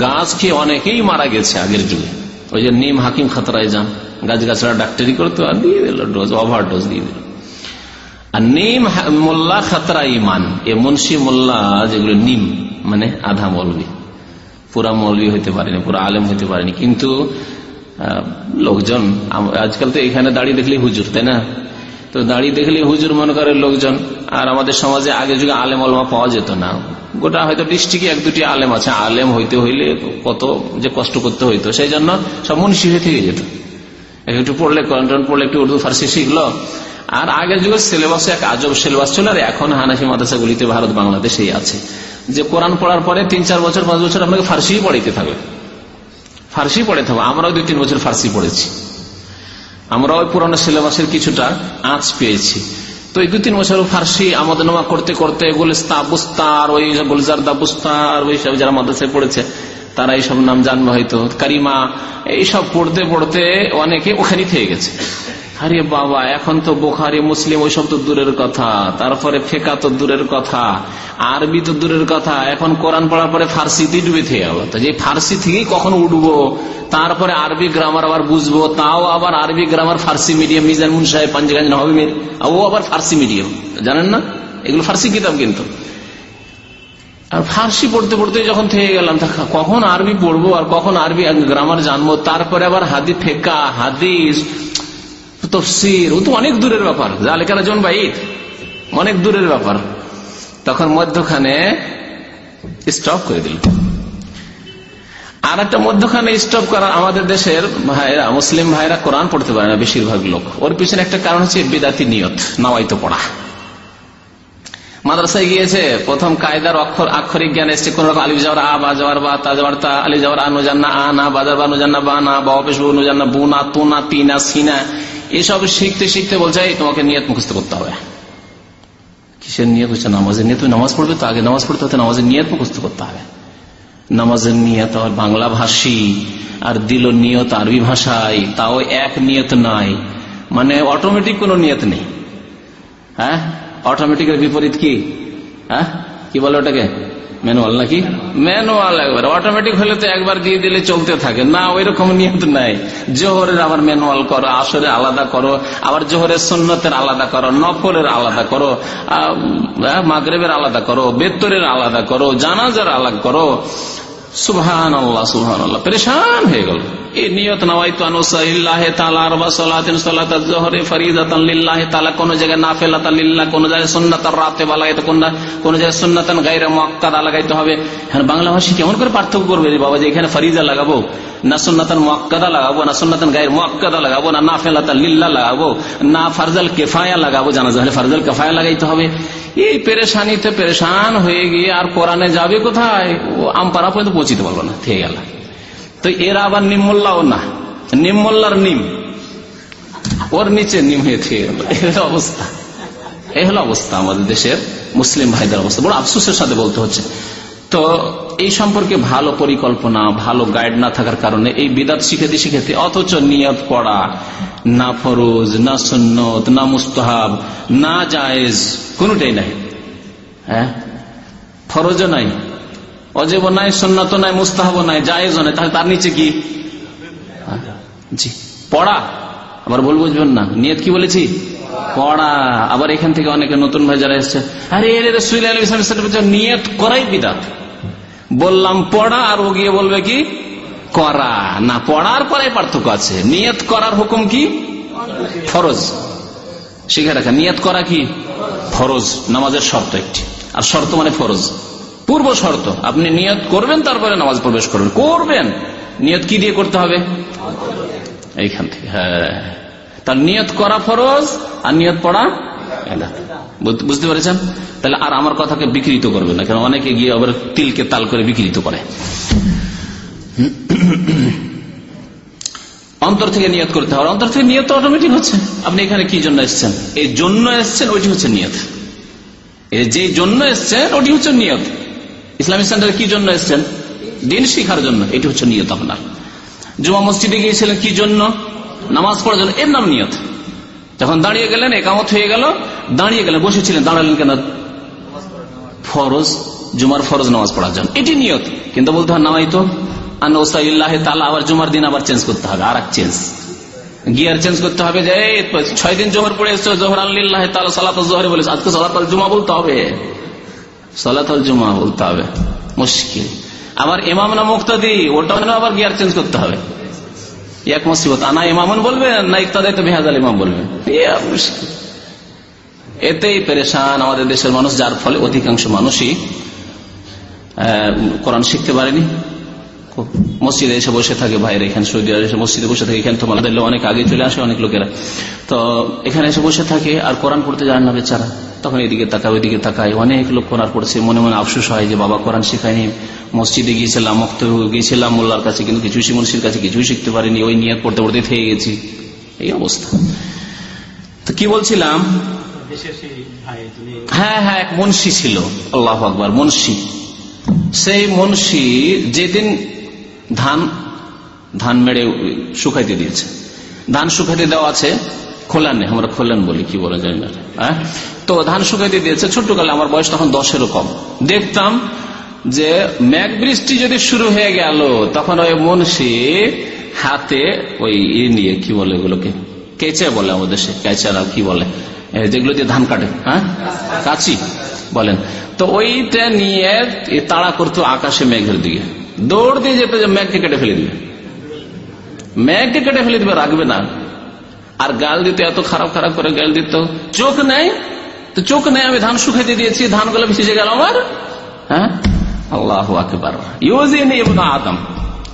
গাছ খেয়ে অনেকেই মারা গেছে আগের যুগে। ওই যে নিম হাকিম খাতরায় যান, গাছ গাছরা ডাক্তারি করতো আর দিয়ে দিল ডোজ, ওভার ডোজ দিয়ে দিল। আর নিম মোল্লা খাতরা ইমান, এ মুন্সি মোল্লা যেগুলো নিম মানে আধা মৌলবি, পুরা মৌলবি হইতে পারেনি, পুরা আলেম হইতে পারেনি, কিন্তু লোকজন আজকাল তো এখানে দাড়ি দেখলেই হুজুর, তাই না? তো দাড়ি দেখলেই হুজুর মনে করে লোকজন। আর আমাদের সমাজে আগে যুগে আলেম ওলামা পাওয়া যেত না, গোটা হয়তো ডিস্ট্রিক্টে এক দুটি আলেম আছে, আলেম হইতে হইলে কত যে কষ্ট করতে হইতো, সেই জন্য সব মুন্সি হয়ে থেকে যেত। একটু পড়লে কোরআন পড়লে একটু উর্দু ফার্সি শিখলো। আর আগের যুগের সিলেবাসে এক আজব সিলেবাস ছিল, আর এখন হানাফি মাদ্রাসাগুলিতে ভারত বাংলাদেশেই আছে, যে কোরআন পড়ার পরে 3-4 বছর 5 বছর আপনাকে ফার্সি পড়াইতে থাকবে, ফার্সি পড়ে থাকবে। আমরাও 2-3 বছর ফার্সি পড়েছি, আমরা ওই পুরানো সিলেবাসের কিছুটা আঁচ পেয়েছি। তো এই 2-3 বছর ফার্সি আমদনামা করতে করতে গুলিস্তা বুস্তার, ওই গুলজারদা বুস্তার, ওই সব যারা মাদ্রাসায় পড়েছে তারা এইসব নাম জানবে হয়তো, কারিমা, এইসব পড়তে পড়তে অনেকে ওখানেই থেকে গেছে। আরে বাবা, এখন তো বুখারী মুসলিম ওইসব তো দূরের কথা, তারপরে ফিকহ তো দূরের কথা, আরবি তো দূরের কথা, এখন কোরআন পড়ার পরে ফার্সিতেই ডুবে থেকে গেল। তো যে ফার্সি থেকেই কখন উঠবো, তারপরে আরবি গ্রামার আবার বুঝবো, তাও আবার আরবি গ্রামার ফার্সি মিডিয়াম, মিজান মুন সাহেব পাঞ্জেগাঞ্জ নবীর, ও আবার ফার্সি মিডিয়াম, জানেন না এগুলো ফার্সি কিতাব। কিন্তু আর ফার্সি পড়তে পড়তে যখন থেকে গেলাম, কখন আরবি পড়বো আর কখন আরবি গ্রামার জানবো, তারপরে আবার ফিকহ হাদিস তাফসীর, ও তো অনেক দূরের ব্যাপার, জালিকা জন ভাই অনেক দূরের ব্যাপার। তখন মধ্যখানে স্টপ করে দিল। আর একটা মধ্যখানে স্টপ করা, আমাদের দেশের ভাইরা, মুসলিম ভাইরা কোরআন পড়তে পারে না বেশিরভাগ লোক। ওর পিছনে একটা কারণ হচ্ছে বিদাতি নিয়ত, নাওয়াইতো পড়া। মাদ্রাসায় গিয়েছে, প্রথম কায়দার আক্ষরিক জ্ঞান এসছে, কোন রকম আলিফ যাওয়ার আ, বা যাওয়ার বা, তা যাওয়ার তা, আলিফ যাওয়ার আ, নুজান্না আ না, বাজার বা নুজান্না বা না, বা অপেশ নুজান্না বু না, তু না, তিনা, সিনা, এসব শিখতে শিখতে বলছে তোমাকে নিয়ত মুখস্থ করতে হবে। কিসের নিয়ত হচ্ছে? নামাজের নিয়ত। তুমি নামাজ পড়বে তো আগে নামাজ পড়তে হতে নামাজের নিয়ত মুখস্থ করতে হবে। নামাজের নিয়ত আর বাংলা ভাষী, আর দিল নিয়ত আরবি ভাষায়, তাও এক নিয়ত নয়, মানে অটোমেটিক কোন নিয়ত নেই। হ্যাঁ, অটোমেটিকের বিপরীত কি? হ্যাঁ, কি বলে ওটাকে? ম্যানুয়াল নাকি? ম্যানুয়াল। একবার অটোমেটিক হলে তো একবার দিয়ে দিলে চলতে থাকে না, ওই রকম নিয়ত নাই। জোহরের আবার ম্যানুয়াল করো, আসরে আলাদা করো, আবার জোহরের সুন্নতের আলাদা করো, নফলের আলাদা করো, মাগরিবের আলাদা করো, বেতরের আলাদা করো, জানাজার আলাদা করো। সুবহানাল্লাহ সুবহানাল্লাহ, পেরেশান হয়ে গেল। এই নিয়ত নাওয়াইতু আন উসাল্লিল্লাহি তাআলা আরবা সালাতিন সালাতাজ যুহরি ফরিদাতান লিল্লাহি তাআলা, কোন জায়গায় নাফিলাতান লিল্লাহ, কোন জায়গায় সুন্নাতার রাতিবা লাগাইতে, কোন জায়গায় সুন্নাতান গায়রা মুআক্কাদা লাগাইতে হবে। হ্যাঁ, বাংলা ভাষী কেমন করে পার্থক্য করবে রে বাবা, যে এখানে ফরিজা লাগাবো না, সুন্নাতান মুআক্কাদা লাগাবো না, সুন্নাতান গায়র মুআক্কাদা লাগাবো না, নাফিলাতান লিল্লাহ লাগাবো না, ফারজাল কিফায়া লাগাবো, জানাজা হলে ফারজাল কিফায়া লাগাইতে হবে। এই পেরেশানিতে পেরেশান হয়ে গিয়ে আর কোরআনে যাবে কোথায়? ও আমপাড়া পর্যন্ত পৌঁছিতে পারবো না, থেকে গেল। তো এরা আবার নিম্মোল্লাও না, নিম্মোল্লার নিম, ওর নিচে নিম হয়ে থেকে গেল। এই অবস্থা, এই হলো অবস্থা আমাদের দেশের মুসলিম ভাইদের অবস্থা। বড় আফসোসের সাথে বলতে হচ্ছে। তো এই সম্পর্কে ভালো পরিকল্পনা, ভালো গাইড না থাকার কারণে এই বিদাত শিখাতে শিখাতে, অথচ নিয়ত পড়া না ফরজ, না সুন্নত, না মুস্তাহাব, না জায়েজ, কোনটাই নাই। হ্যাঁ, ফরজও নাই, অজেব নাই, সুন্নত নাই, মুস্তাহাব নাই, জায়েজও নাই, তাহলে তার নিচে কি? জি, পড়া। আবার ভুল বুঝবেন না, নিয়ত কি বলেছি? পড়া। আবার এখান থেকে অনেকে নতুন ভাই যারা এসছে, আরে রাসূল আলাইহিস সাল্লাম নিয়ত করাই বিদাত। বললাম পড়া, আর ও গিয়ে বলবে কি করা। না, পড়ার পরে পার্থক্য আছে। নিয়ত করার হুকুম কি? ফরজ। শিখে রাখা, নিয়ত করা কি ফরজ, নামাজের শর্ত একটি, আর শর্ত মানে ফরজ। পূর্ব শর্ত। আপনি নিয়ত করবেন, তারপরে নামাজ প্রবেশ করবেন। নিয়ত কি দিয়ে করতে হবে? এইখান থেকে। হ্যাঁ, তার নিয়ত করা ফরজ আর নিয়ত পড়া বুঝতে পেরেছেন? তাহলে আর আমার কথাকে বিকৃত করবে না, কারণ অনেকে গিয়ে আবার তিলকে তাল করে বিকৃত করে। অন্তর থেকে নিয়ত করতে হবে। অন্তর থেকে নিয়ত অটোমেটিক হচ্ছে। আপনি এখানে কি জন্য এসছেন? এই জন্য এসছেন, ওইটি হচ্ছে নিয়ত। এই যে জন্য এসছেন ওটি হচ্ছে নিয়ত। ইসলামিক সেন্টারে কি জন্য এসছেন? দিন শিখার জন্য, এটি হচ্ছে নিয়ত আপনার। জুমা মসজিদে গিয়েছিলেন কি জন্য? নামাজ পড়ার জন্য, এর নাম নিয়ত। যখন দাঁড়িয়ে গেলেন, একামত হয়ে গেল, দাঁড়িয়ে গেলেন, বসেছিলেন, দাঁড়ালেন কেন? ফরজ, জুমার ফরজ নামাজ পড়ার জন্য, এটি নিয়ত। কিন্তু বলতে হয় নামাই তো আবার জুমার দিন আবার চেঞ্জ করতে হবে, আর এক চেঞ্জ, গিয়ার চেঞ্জ করতে হবে। যে 6 দিন জোহর পড়ে এসছো, জোহর আল্লাহ তাআলা সালাতুল জোহর বলেছে, আজকে সালাতুল জুমা বলতে হবে, সালাতুল জুমা বলতে হবে। মুশকিল। আবার ইমাম না মুক্তাদি, ওটা আবার গিয়ার চেঞ্জ করতে হবে। এক মুসিবত। আনা ইমামুন বলবেন না ইক্তাদাই তো বিহাজাল ইমাম বলবেন, মুশকিল। এতেই পেরেশান আমাদের দেশের মানুষ, যার ফলে অধিকাংশ মানুষই কোরআন শিখতে পারেনি। মসজিদে এসে বসে থাকে, ভাইয়ের এখানে সৌদি আরবে এসে মসজিদে বসে থাকে, এখানে তো আমাদের অনেক আগে চলে আসে অনেক লোকেরা, তো এখানে এসে বসে থাকে আর কোরআন পড়তে জানে না বেচারা। তখন এদিকে তাকায় ওইদিকে তাকায়, অনেক লোক কোরআন পড়ছে, মনে মনে আফসোস হয় যে বাবা কোরআন শিখায়নি, মসজিদে গিয়েছিলাম, গিয়েছিলাম মোল্লার কাছে, কিন্তু কিছুই মুন্সির কাছে কিছুই শিখতে পারিনি, ওই নিয়ত পড়তে পড়তে থেকে গেছি, এই অবস্থা। তো কি বলছিলাম? হ্যাঁ, এক মুন্সি ছিল, আল্লাহু আকবার, মুন্সি। সেই মুন্সি যেদিন ধান মেড়ে শুকাইতে দিয়েছে, ধান শুকাইতে দেওয়া আছে, খোলান নেই, আমরা খোলান বলি, কি বলা যায় না, হ্যাঁ, তো ধান শুকাইতে দিয়েছে। ছোট্টকালে, আমার বয়স তখন 10-এরও কম, দেখতাম যে মেঘ বৃষ্টি যদি শুরু হয়ে গেল, তখন ওই মুন্সি হাতে ওই নিয়ে, কি বলে এগুলোকে, কেচে বলে আমাদের দেশে, কেচারা কি বলে, যেগুলো দিয়ে ধান কাটে, হ্যাঁ, কাঁচি বলেন, তো ওইটা নিয়ে তাড়া করতো আকাশে মেঘের দিকে, দৌড় দিয়ে যেত যে মেঘকে কেটে ফেলে দিবে, মেঘকে কেটে ফেলে দিবে, রাখবে না। আর গাল দিত, এত খারাপ খারাপ করে গাল দিত। চোখ নেই তো চোখ নেই, আমি ধান শুকাইতে দিয়েছি, ধানগুলো ভিজে গেল আমার। হ্যাঁ, আল্লাহু আকবার। ইউজিনি ইবনে আদম,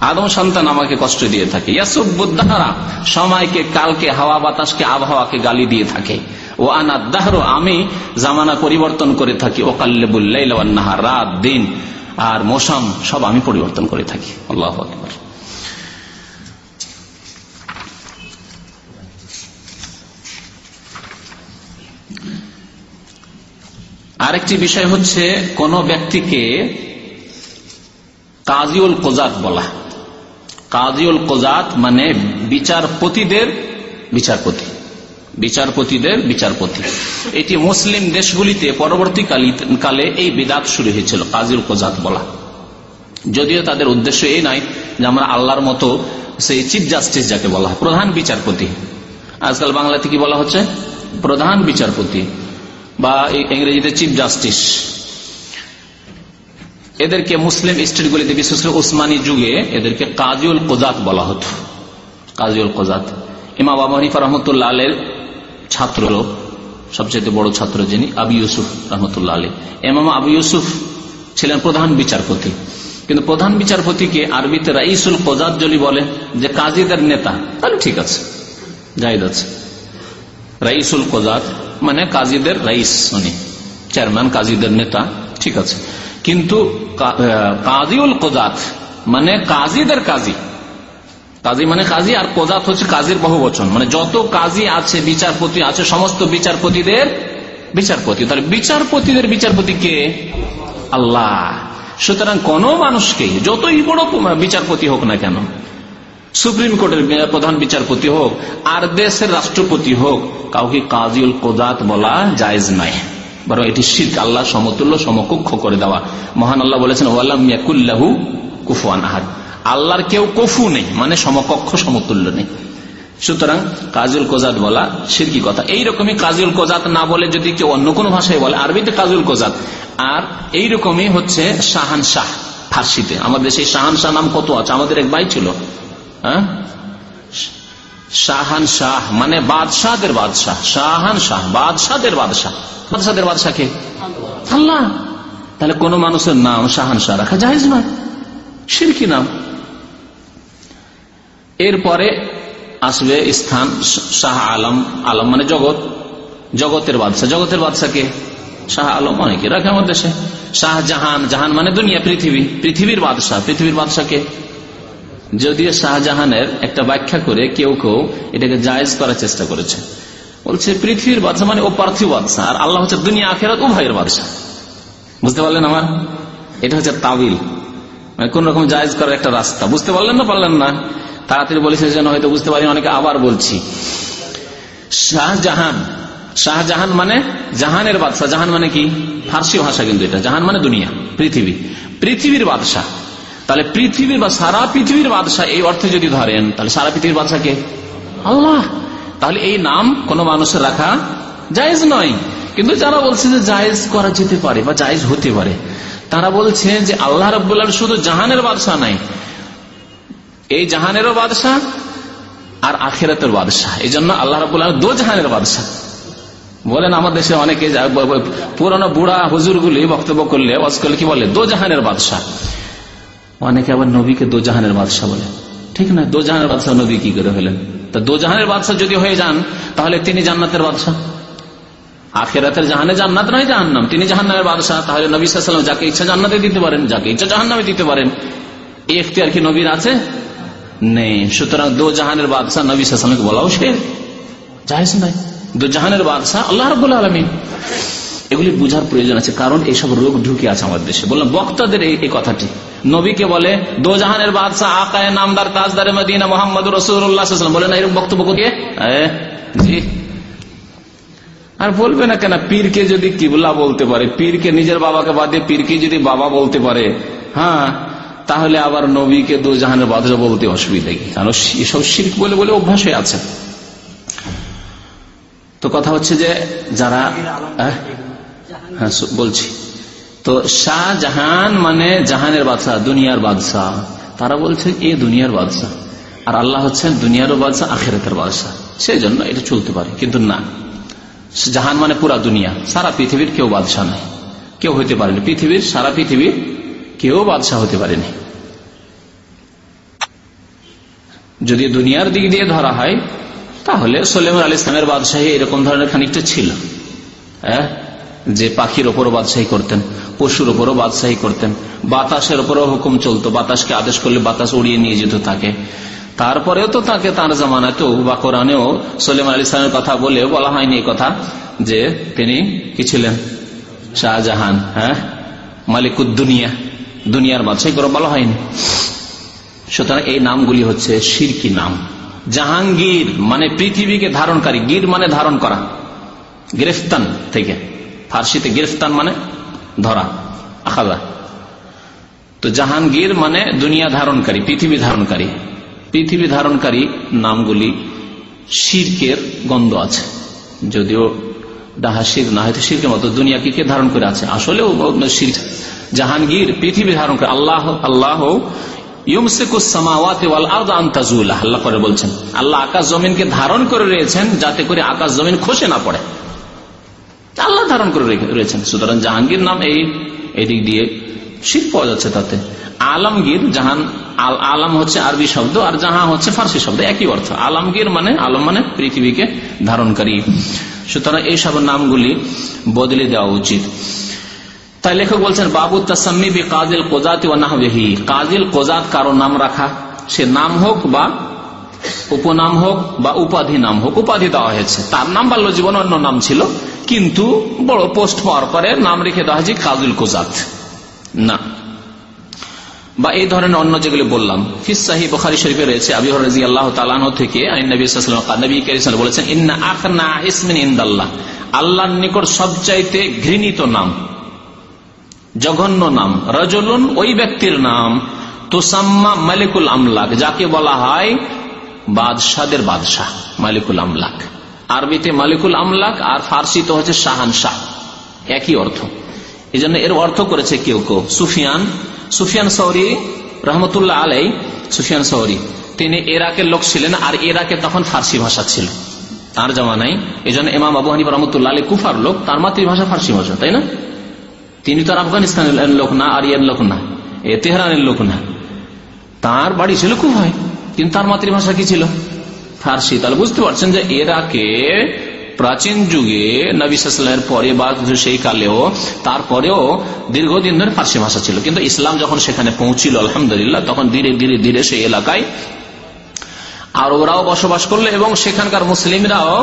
আদম সন্তান আমাকে কষ্ট দিয়ে থাকে। ইয়াসুবুদ্দাহরা, সময়কে, কালকে, হাওয়া বাতাসকে, আবহাওয়াকে গালি দিয়ে থাকে। ও আনা দাহরু, আমি জামানা পরিবর্তন করে থাকি। ও কাল্লিবুল লাইল ওয়ান নাহার, রাত দিন আর মৌসুম সব আমি পরিবর্তন করে থাকি। আল্লাহু আকবার। আরেকটি বিষয় হচ্ছে, কোন ব্যক্তিকে কাজিউল কোজাত বলা। কাজিউল কোজাত মানে বিচারপতিদের বিচারপতি। এটি মুসলিম দেশগুলিতে পরবর্তীকালে এই বিদাত শুরু হয়েছিল, কাজিউল কোজাত বলা। যদিও তাদের উদ্দেশ্য এই নয় যে আমরা আল্লাহর মতো সেই চিফ জাস্টিস যাকে বলা হয়, প্রধান বিচারপতি। আজকাল বাংলাতে কি বলা হচ্ছে? প্রধান বিচারপতি, বা ইংরেজিতে চিফ জাস্টিস। এদেরকে মুসলিম স্টেটগুলিতে, বিশেষ করে উসমানী যুগে, এদেরকে কাজিউল কোজাত বলা হতো। কাজিউল কোজাত। ইমাম আবু হানিফা রহমতুল্লাহ আলাইহির ছাত্র, সবচেয়ে বড় ছাত্র যিনি, আবু ইউসুফ রহমতুল্লাহ আলাইহি। ইমাম আবু ইউসুফ ছিলেন প্রধান বিচারপতি, কিন্তু প্রধান বিচারপতিকে আরবিতে রাইসুল কোজাত যদি বলে, যে কাজীদের নেতা, তাহলে ঠিক আছে, জায়েজ আছে। রাইসুল কোজাত মানে কাজীদের রাইস, উনি চেয়ারম্যান, কাজীদের নেতা, ঠিক আছে। কিন্তু কাজিউল কোজাত মানে কাজীদের কাজী, কাজী মানে কাজী, আর কোজাত হচ্ছে কাজীর বহুবচন, মানে যত কাজী আছে, বিচারপতি আছে, সমস্ত বিচারপতিদের বিচারপতি। তাহলে বিচারপতিদের বিচারপতি কে? আল্লাহ। সুতরাং কোন মানুষকে, যতই বড় বিচারপতি হোক না কেন, সুপ্রিম কোর্টের প্রধান বিচারপতি হোক আর দেশের রাষ্ট্রপতি হোক, কাউকে কাজিউল কোজাত বলা জায়েজ নাই, বরং এটি শিরক, আল্লাহ সমতুল্য সমকক্ষ করে দেওয়া। মহান আল্লাহ বলেছেন, ওয়ালাম ইয়াকুল্লাহু কুফুয়ান আহাদ, আল্লাহর কেউ কফু নেই, মানে সমকক্ষ সমতুল্য নেই। সুতরাং কাজিউল কোজাত বলা শিরকি কথা। এইরকমই কাজিউল কোজাত না বলে যদি কেউ অন্য কোনো ভাষায় বলে, আরবিতে কাজিউল কোজাত, আর এইরকমই হচ্ছে শাহানশাহ, ফার্সিতে। আমাদের সেই শাহানশাহ নাম কত আছে, আমাদের এক ভাই ছিল, হ্যাঁ, শাহানশাহ মানে বাদশাহদের বাদশাহ, শাহানশাহ বাদশাহদের বাদশাহ। বাদশাহদের বাদশাহ কে? আল্লাহ। তাহলে কোন মানুষের নাম শাহানশাহ রাখা জায়েজ নয়, শিরকি নাম। এরপরে আসবে স্থান শাহ আলম। আলম মানে জগৎ, জগতের বাদশাহ। জগতের বাদশাহ কে? শাহ আলম অনেকে রাখে আমাদের দেশে। শাহজাহান, জাহান মানে দুনিয়া, পৃথিবী, পৃথিবীর বাদশাহ। পৃথিবীর বাদশাহ কে? যদিও শাহজাহানের একটা ব্যাখ্যা করে কেউ কেউ এটাকে জায়েজ করার চেষ্টা করেছে, বলছে পৃথিবীর বাদশাহ মানে ও পার্থিব বাদশাহ, আর আল্লাহ হচ্ছে দুনিয়া আখিরাত উভয়ের বাদশাহ। বুঝতে পারলেন আমার? এটা হচ্ছে তাবিল, মানে কোন রকম জায়েজ করার একটা রাস্তা। বুঝতে পারলেন না? পারলেন না? তাড়াতাড়ি বলেছে যেন হয়তো বুঝতে পারি অনেকে। আবার বলছি, শাহজাহান, শাহজাহান মানে জাহানের বাদশাহ। জাহান মানে কি? ফার্সি ভাষা, কিন্তু এটা জাহান মানে দুনিয়া, পৃথিবী, পৃথিবীর বাদশাহ। তাহলে পৃথিবীর বা সারা পৃথিবীর বাদশাহ এই অর্থে যদি ধরেন, তাহলে সারা পৃথিবীর বাদশাহ কে? আল্লাহ। তাহলে এই নাম কোন মানুষের রাখা জায়েজ নয়। কিন্তু যারা বলছে যে জায়েজ করা যেতে পারে বা জায়েজ হতে পারে, তারা বলছে যে আল্লাহ রাব্বুল আলামিন শুধু জাহানের বাদশাহ নাই, এই জাহানেরও বাদশাহ আর আখিরাতের বাদশাহ। এই জন্য আল্লাহ রাব্বুল আলামিন দো জাহানের বাদশাহ বলেন। আমাদের দেশে অনেকে পুরানো বুড়া হুজুরগুলি বক্তব্য করলে, ওয়াজ করলে কি বলে? দো জাহানের বাদশাহ। অনেকে আবার নবীকে দো জাহানের বাদশাহ বলে। ঠিক না? দো জাহানের বাদশাহ নবী কি করে হলেন? তা দো জাহানের বাদশাহ যদি হয়ে যান, তাহলে তিনি জান্নাতের বাদশাহ। আখিরাতের জাহানে জান্নাত নয় জাহান্নাম, তিনি জাহান্নামের বাদশাহ। তাহলে নবী সাল্লাল্লাহু আলাইহি ওয়াসাল্লাম যাকে ইচ্ছা জান্নাতে দিতে পারেন, যাকে ইচ্ছা জাহান্নামে দিতে পারেন। এই এখতিয়ার কি নবীর আছে? নেই। সুতরাং দো জাহানের বাদশাহ নবী সাল্লাল্লাহু আলাইহি ওয়াসাল্লামকে বলাও সে জায়েজ নয়। দো জাহানের বাদশাহ আল্লাহ রাব্বুল আলামিন। এগুলি বুঝার প্রয়োজন আছে, কারণ এইসব রোগ ঢুকে আছে আমাদের দেশে। বললাম বক্তাদের এই কথাটি, নবীকে বলে দো জাহানের বাদশাহ, আকায়ে নামদার, তাজদারে মদিনা, মুহাম্মদুর রাসূলুল্লাহ সাল্লাল্লাহু আলাইহি ওয়াসাল্লাম। বলে না এরকম বক্তব্য কে? জি। আর বলবে না কেন? পীরকে যদি কিবলা বলতে পারে, পীরকে নিজের বাবাকে বাদ দিয়ে পীরকে যদি বাবা বলতে পারে, হ্যাঁ, তাহলে আবার নবীকে দো জাহানের বাদশাহ বলতে অসুবিধা কি? কারণ এসব শিরক বলে বলে অভ্যাস হয়ে আছে। তো কথা হচ্ছে যে যারা, হ্যাঁ বলছি, তো শাহজাহান মানে জাহানের বাদশাহ, দুনিয়ার বাদশাহ। তারা বলছে এ দুনিয়ার বাদশাহ, আর আল্লাহ হচ্ছেন দুনিয়ারও বাদশাহ, আখিরাতের বাদশাহ। সেই জন্য এটা চলতে পারে। কিন্তু না, জাহান মানে পুরা দুনিয়া, সারা পৃথিবীর কেউ বাদশাহ নাই, কেউ হতে পারেনি। পৃথিবীর সারা পৃথিবীর কেউ বাদশাহ হতে পারেনি। যদি দুনিয়ার দিক দিয়ে ধরা হয়, তাহলে সুলাইমান আলাইহিস সালামের বাদশাহী এরকম ধরনের খানিকটা ছিল, যে পাখির ওপরও বাদশাহী করতেন, পশুর ওপরও বাদশাহী করতেন, বাতাসের ওপরও হুকুম চলতো, বাতাসকে আদেশ করলে বাতাস উড়িয়ে নিয়ে যেত তাকে। তারপরেও তো তাকে তার জামানাতেও বা কোরআনেও সুলাইমান আলাইহিস সালামের কথা বলে বলা হয়নি এই কথা যে তিনি কি ছিলেন? শাহজাহান, মালিকুদ দুনিয়া, দুনিয়ার বাদশাহী করে বলা হয়নি। সুতরাং এই নামগুলি হচ্ছে শিরকি নাম। জাহাঙ্গীর মানে পৃথিবীকে ধারণকারী, গির মানে ধারণ করা, গ্রেফতান থেকে, ফার্সিতে গ্রেফতান মানে ধরা, আখাযা। তো জাহাঙ্গীর মানে দুনিয়া ধারণকারী, পৃথিবী ধারণকারী। পৃথিবী ধারণকারী নামগুলি শিরকের গন্ধ আছে, যদিও ডাহা শিরক না, হয়তো শিরকের মতো দুনিয়াকে কে ধারণ করে আছে, আসলেও শিরক। জাহাঙ্গীর পৃথিবী ধারণ করে। আল্লাহ আল্লাহ পরে বলছেন, আল্লাহ আকাশ জমিনকে ধারণ করে রয়েছেন যাতে করে আকাশ জমিন খসে না পড়ে, আল্লাহ ধারণ করে রয়েছেন। সুতরাং জাহাঙ্গীর নাম এই দিক দিয়ে শিরক পাওয়া যাচ্ছে তাতে। আলমগীর, জাহান, আলম হচ্ছে আরবি শব্দ, আর জাহান হচ্ছে ফার্সি শব্দ, একই অর্থ। আলমগীর মানে, আলম মানে পৃথিবীকে ধারণকারী। সুতরাং এইসব নামগুলি বদলে দেওয়া উচিত। তাই লেখক বলছেন, বাবু তাসাম্মি বি কাজিল কোজাত ওয়া নাহবিহি। কাজিল কোজাত কারো নাম রাখা, সে নাম হোক বা উপনাম হোক বা উপাধি নাম হোক, উপাধি দেওয়া হয়েছে, তার নাম বাল্য জীবন অন্য নাম ছিল, কিন্তু বড় পোস্ট পাওয়ার পরে নাম রেখে দেওয়া হয়েছে কাজিল কোজাত না, বা এই ধরনের অন্য যেগুলি বললাম। ফিস সাহিহ বুখারী শরীফে রয়েছে আবু হুরায়রা রাদিয়াল্লাহু তাআলা আনহু থেকে, নবী সাল্লাল্লাহু আলাইহি ওয়াসাল্লাম বলেছেন, ইন্না আখনা ইসমিন ইনদাল্লাহ, আল্লাহর নিকট সবচাইতে ঘৃণিত নাম, জঘন্য নাম, রাজুলুন, ওই ব্যক্তির নাম, তুসাম্মা মালিকুল আমলাক, যাকে বলা হয় বাদশাদের বাদশাহ, মালিকুল আমলাক। আরবিতে মালিকুল আমলাক আর ফার্সিতে হচ্ছে শাহানশাহ, একই অর্থ। এই জন্য এর অর্থ করেছে কেউ কেউ। সুফিয়ান সৌরি রহমতুল্লাহ আলাই, সুফিয়ান সৌরি তিনি ইরাকের লোক ছিলেন, আর ইরাকে তখন ফার্সি ভাষা ছিল তার জামানায়। এই জন্য ইমাম আবু হানিফা রহমতুল্লাহ আলাই কুফার লোক, তার মাতৃভাষা ফার্সি ভাষা, তাই না? তিনি তো আর আফগানিস্তানের লোক না, আর ইয়ার লোক না, তেহরানের লোক না, তার বাড়ি ছিল কুফায়, কিন্তু তার মাতৃভাষা কি ছিল? ফার্সি। তাহলে বুঝতে পারছেন যে ইরাকে প্রাচীন যুগে নবী সাল্লাল্লাহু আলাইহি ওয়াসাল্লামের পরে বা সেই কালেও তারপরেও দীর্ঘদিন ধরে ফার্সি ভাষা ছিল, কিন্তু ইসলাম যখন সেখানে পৌঁছিল আলহামদুলিল্লাহ, তখন ধীরে ধীরে ধীরে সেই এলাকায় আরবরাও বসবাস করলো এবং সেখানকার মুসলিমরাও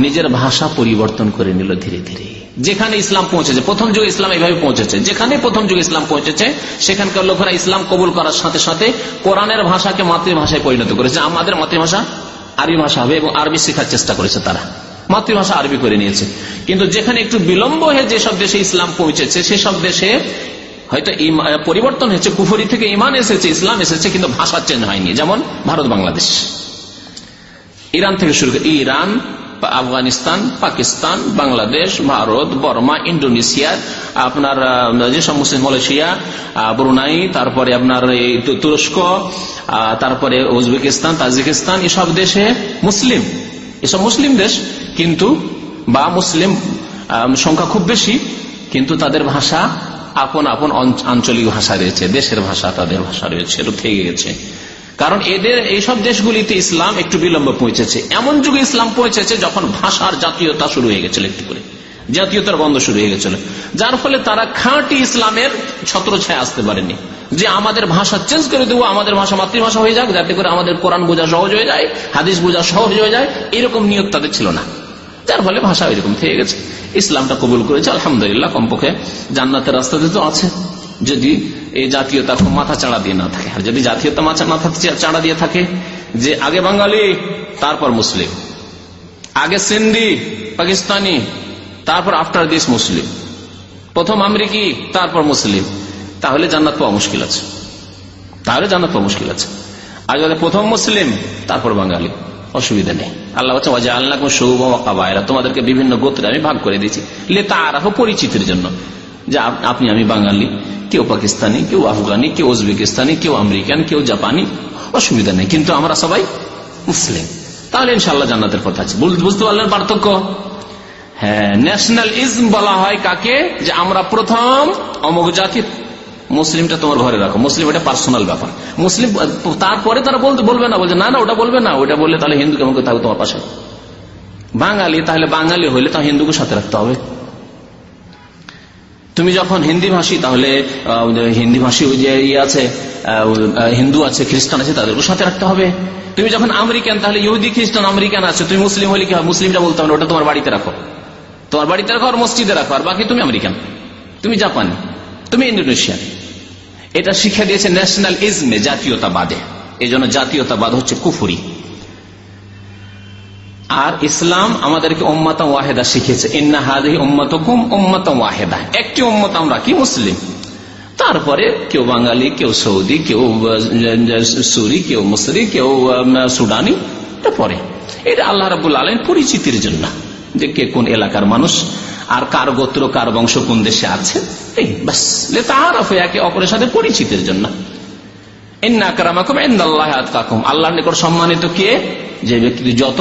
নিজের ভাষা পরিবর্তন করে নিল ধীরে ধীরে। যেখানে ইসলাম পৌঁছেছে, প্রথম যুগে ইসলাম এইভাবে পৌঁছেছে, যেখানে প্রথম যুগে ইসলাম পৌঁছেছে সেখানকার লোকেরা ইসলাম কবুল করার সাথে সাথে কোরআনের ভাষাকে মাতৃভাষায় পরিণত করেছে। আমাদের মাতৃভাষা আরবি ভাষা হবে এবং আরবি শেখার চেষ্টা করেছে, তারা মাতৃভাষা আরবি করে নিয়েছে। কিন্তু যেখানে একটু বিলম্ব হয়ে যেসব দেশে ইসলাম পৌঁছেছে সেসব দেশে হয়তো পরিবর্তন হয়েছে, কুফরি থেকে ইমান এসেছে, ইসলাম এসেছে, কিন্তু ভাষা চেঞ্জ হয়নি। যেমন ভারত, বাংলাদেশ, ইরান থেকে শুরু করে ইরান, আফগানিস্তান, পাকিস্তান, বাংলাদেশ, ভারত, বর্মা, ইন্ডোনেশিয়া, আপনার যেসব মুসলিম, মালয়েশিয়া, ব্রুনাই, তারপরে আপনার তুরস্ক, তারপরে উজবেকিস্তান, তাজিকিস্তান, এসব দেশে মুসলিম, এসব মুসলিম দেশ, কিন্তু বা মুসলিম সংখ্যা খুব বেশি, কিন্তু তাদের ভাষা আপন আপন আঞ্চলিক ভাষা রয়েছে, দেশের ভাষা তাদের ভাষা রয়েছে, এটা থেকে গেছে। কারণ এদের এইসব দেশগুলিতে ইসলাম একটু বিলম্ব পৌঁছেছে। এমন যুগে ইসলাম পৌঁছেছে যখন ভাষার জাতীয়তা শুরু হয়ে গেছিল, একটু করে জাতীয়তার গন্ধ শুরু হয়ে গেছিল, যার ফলে তারা খাঁটি ইসলামের ছত্রছায়া আসতে পারেনি যে আমাদের ভাষা চেঞ্জ করে দেবো, আমাদের ভাষা মাতৃভাষা হয়ে যাক, যাতে করে আমাদের কোরআন বোঝা সহজ হয়ে যায়, হাদিস বোঝা সহজ হয়ে যায়, এরকম নিয়ত তাদের ছিল না, যার ফলে ভাষা এরকম থেকে গেছে। ইসলামটা কবুল করেছে আলহামদুলিল্লাহ, কমপক্ষে জান্নাতের রাস্তাতে তো আছে, যদি এই জাতীয়তা খুব মাথা চাড়া দিয়ে না থাকে। আর যদি জাতীয়তা মাথা চাড়া দিয়ে থাকে যে আগে বাঙালি তারপর মুসলিম, আগে সিন্ধি পাকিস্তানি তারপর আফটার দিস মুসলিম, প্রথম আমেরিকি তারপর মুসলিম, তাহলে জান্নাত পাওয়া মুশকিল আছে, তাহলে জান্নাত পাওয়া মুশকিল আছে। আর যদি প্রথম মুসলিম তারপর বাঙালি, অসুবিধা নেই। আল্লাহ বলছে ওয়াজআলনাকুম শুউবান ওয়া কাবায়লা, তোমাদেরকে বিভিন্ন গোত্রে আমি ভাগ করে দিয়েছি, লিতাআরাফু, পরিচিতির জন্য, যে আপনি আমি বাঙালি, কেউ পাকিস্তানি, কেউ আফগানি, কেউ উজবেকিস্তানি, কেউ আমেরিকান, কেউ জাপানি, অসুবিধা নেই, কিন্তু আমরা সবাই মুসলিম, তাহলে ইনশাআল্লাহ জান্নাতের কথা আছে। বুঝতে পারলেন পার্থক্য? হ্যাঁ, ন্যাশনালিজম বলা হয় কাকে, যে আমরা প্রথম অমুক জাতির, মুসলিমটা তোমার ঘরে রাখো, মুসলিম এটা পার্সোনাল ব্যাপার, মুসলিম তারপরে তারা বলবে না, বলছে না না ওটা বলবে না, ওটা বললে তাহলে হিন্দু কেমন থাকবে তোমার পাশে। বাঙালি, তাহলে বাঙালি হইলে তা হিন্দুকে সাথে রাখতে হবে। তুমি যখন হিন্দি ভাষী, তাহলে হিন্দি ভাষী যে আছে, হিন্দু আছে, খ্রিস্টান আছে, তাদেরকে সাথে রাখতে হবে। তুমি যখন আমেরিকান, তাহলে ইহুদি, খ্রিস্টান, আমেরিকান আছে, তুমি মুসলিম হলে কি হবে? মুসলিমটা বলতে হবে, ওটা তোমার বাড়িতে রাখো, তোমার বাড়িতে রাখো আর মসজিদে রাখো, আর বাকি তুমি আমেরিকান, তুমি জাপানি, তুমি ইন্দোনেশিয়ান। এটা শিক্ষা দিয়েছে ন্যাশনালিজমে, জাতীয়তাবাদে। এই জন্য জাতীয়তাবাদ হচ্ছে কুফরি। আর ইসলাম আমাদেরকে উম্মাতান ওয়াহিদা শিখিয়েছে, ইন্না হাযিহি উম্মাতুকুম উম্মাতান ওয়াহিদা, একটি উম্মত আমরা, কি মুসলিম। তারপরে কেউ বাঙালি, কেউ সৌদি, কেউ সুরি, কেউ মিসরি, কেউ সুডানি, এটা পরে। এটা আল্লাহ রাব্বুল আলামিন পরিচিতির জন্য, যে কে কোন এলাকার মানুষ আর কার গোত্র, কার বংশ কোন দেশে আছে, এই বাস, লিতাআরাফু, একে অপরের সাথে পরিচিতির জন্য। ইন্না আকরামাকুম ইনদাল্লাহি আতকাকুম, আল্লাহর নিকট সম্মানিত কে, যে ব্যক্তি যত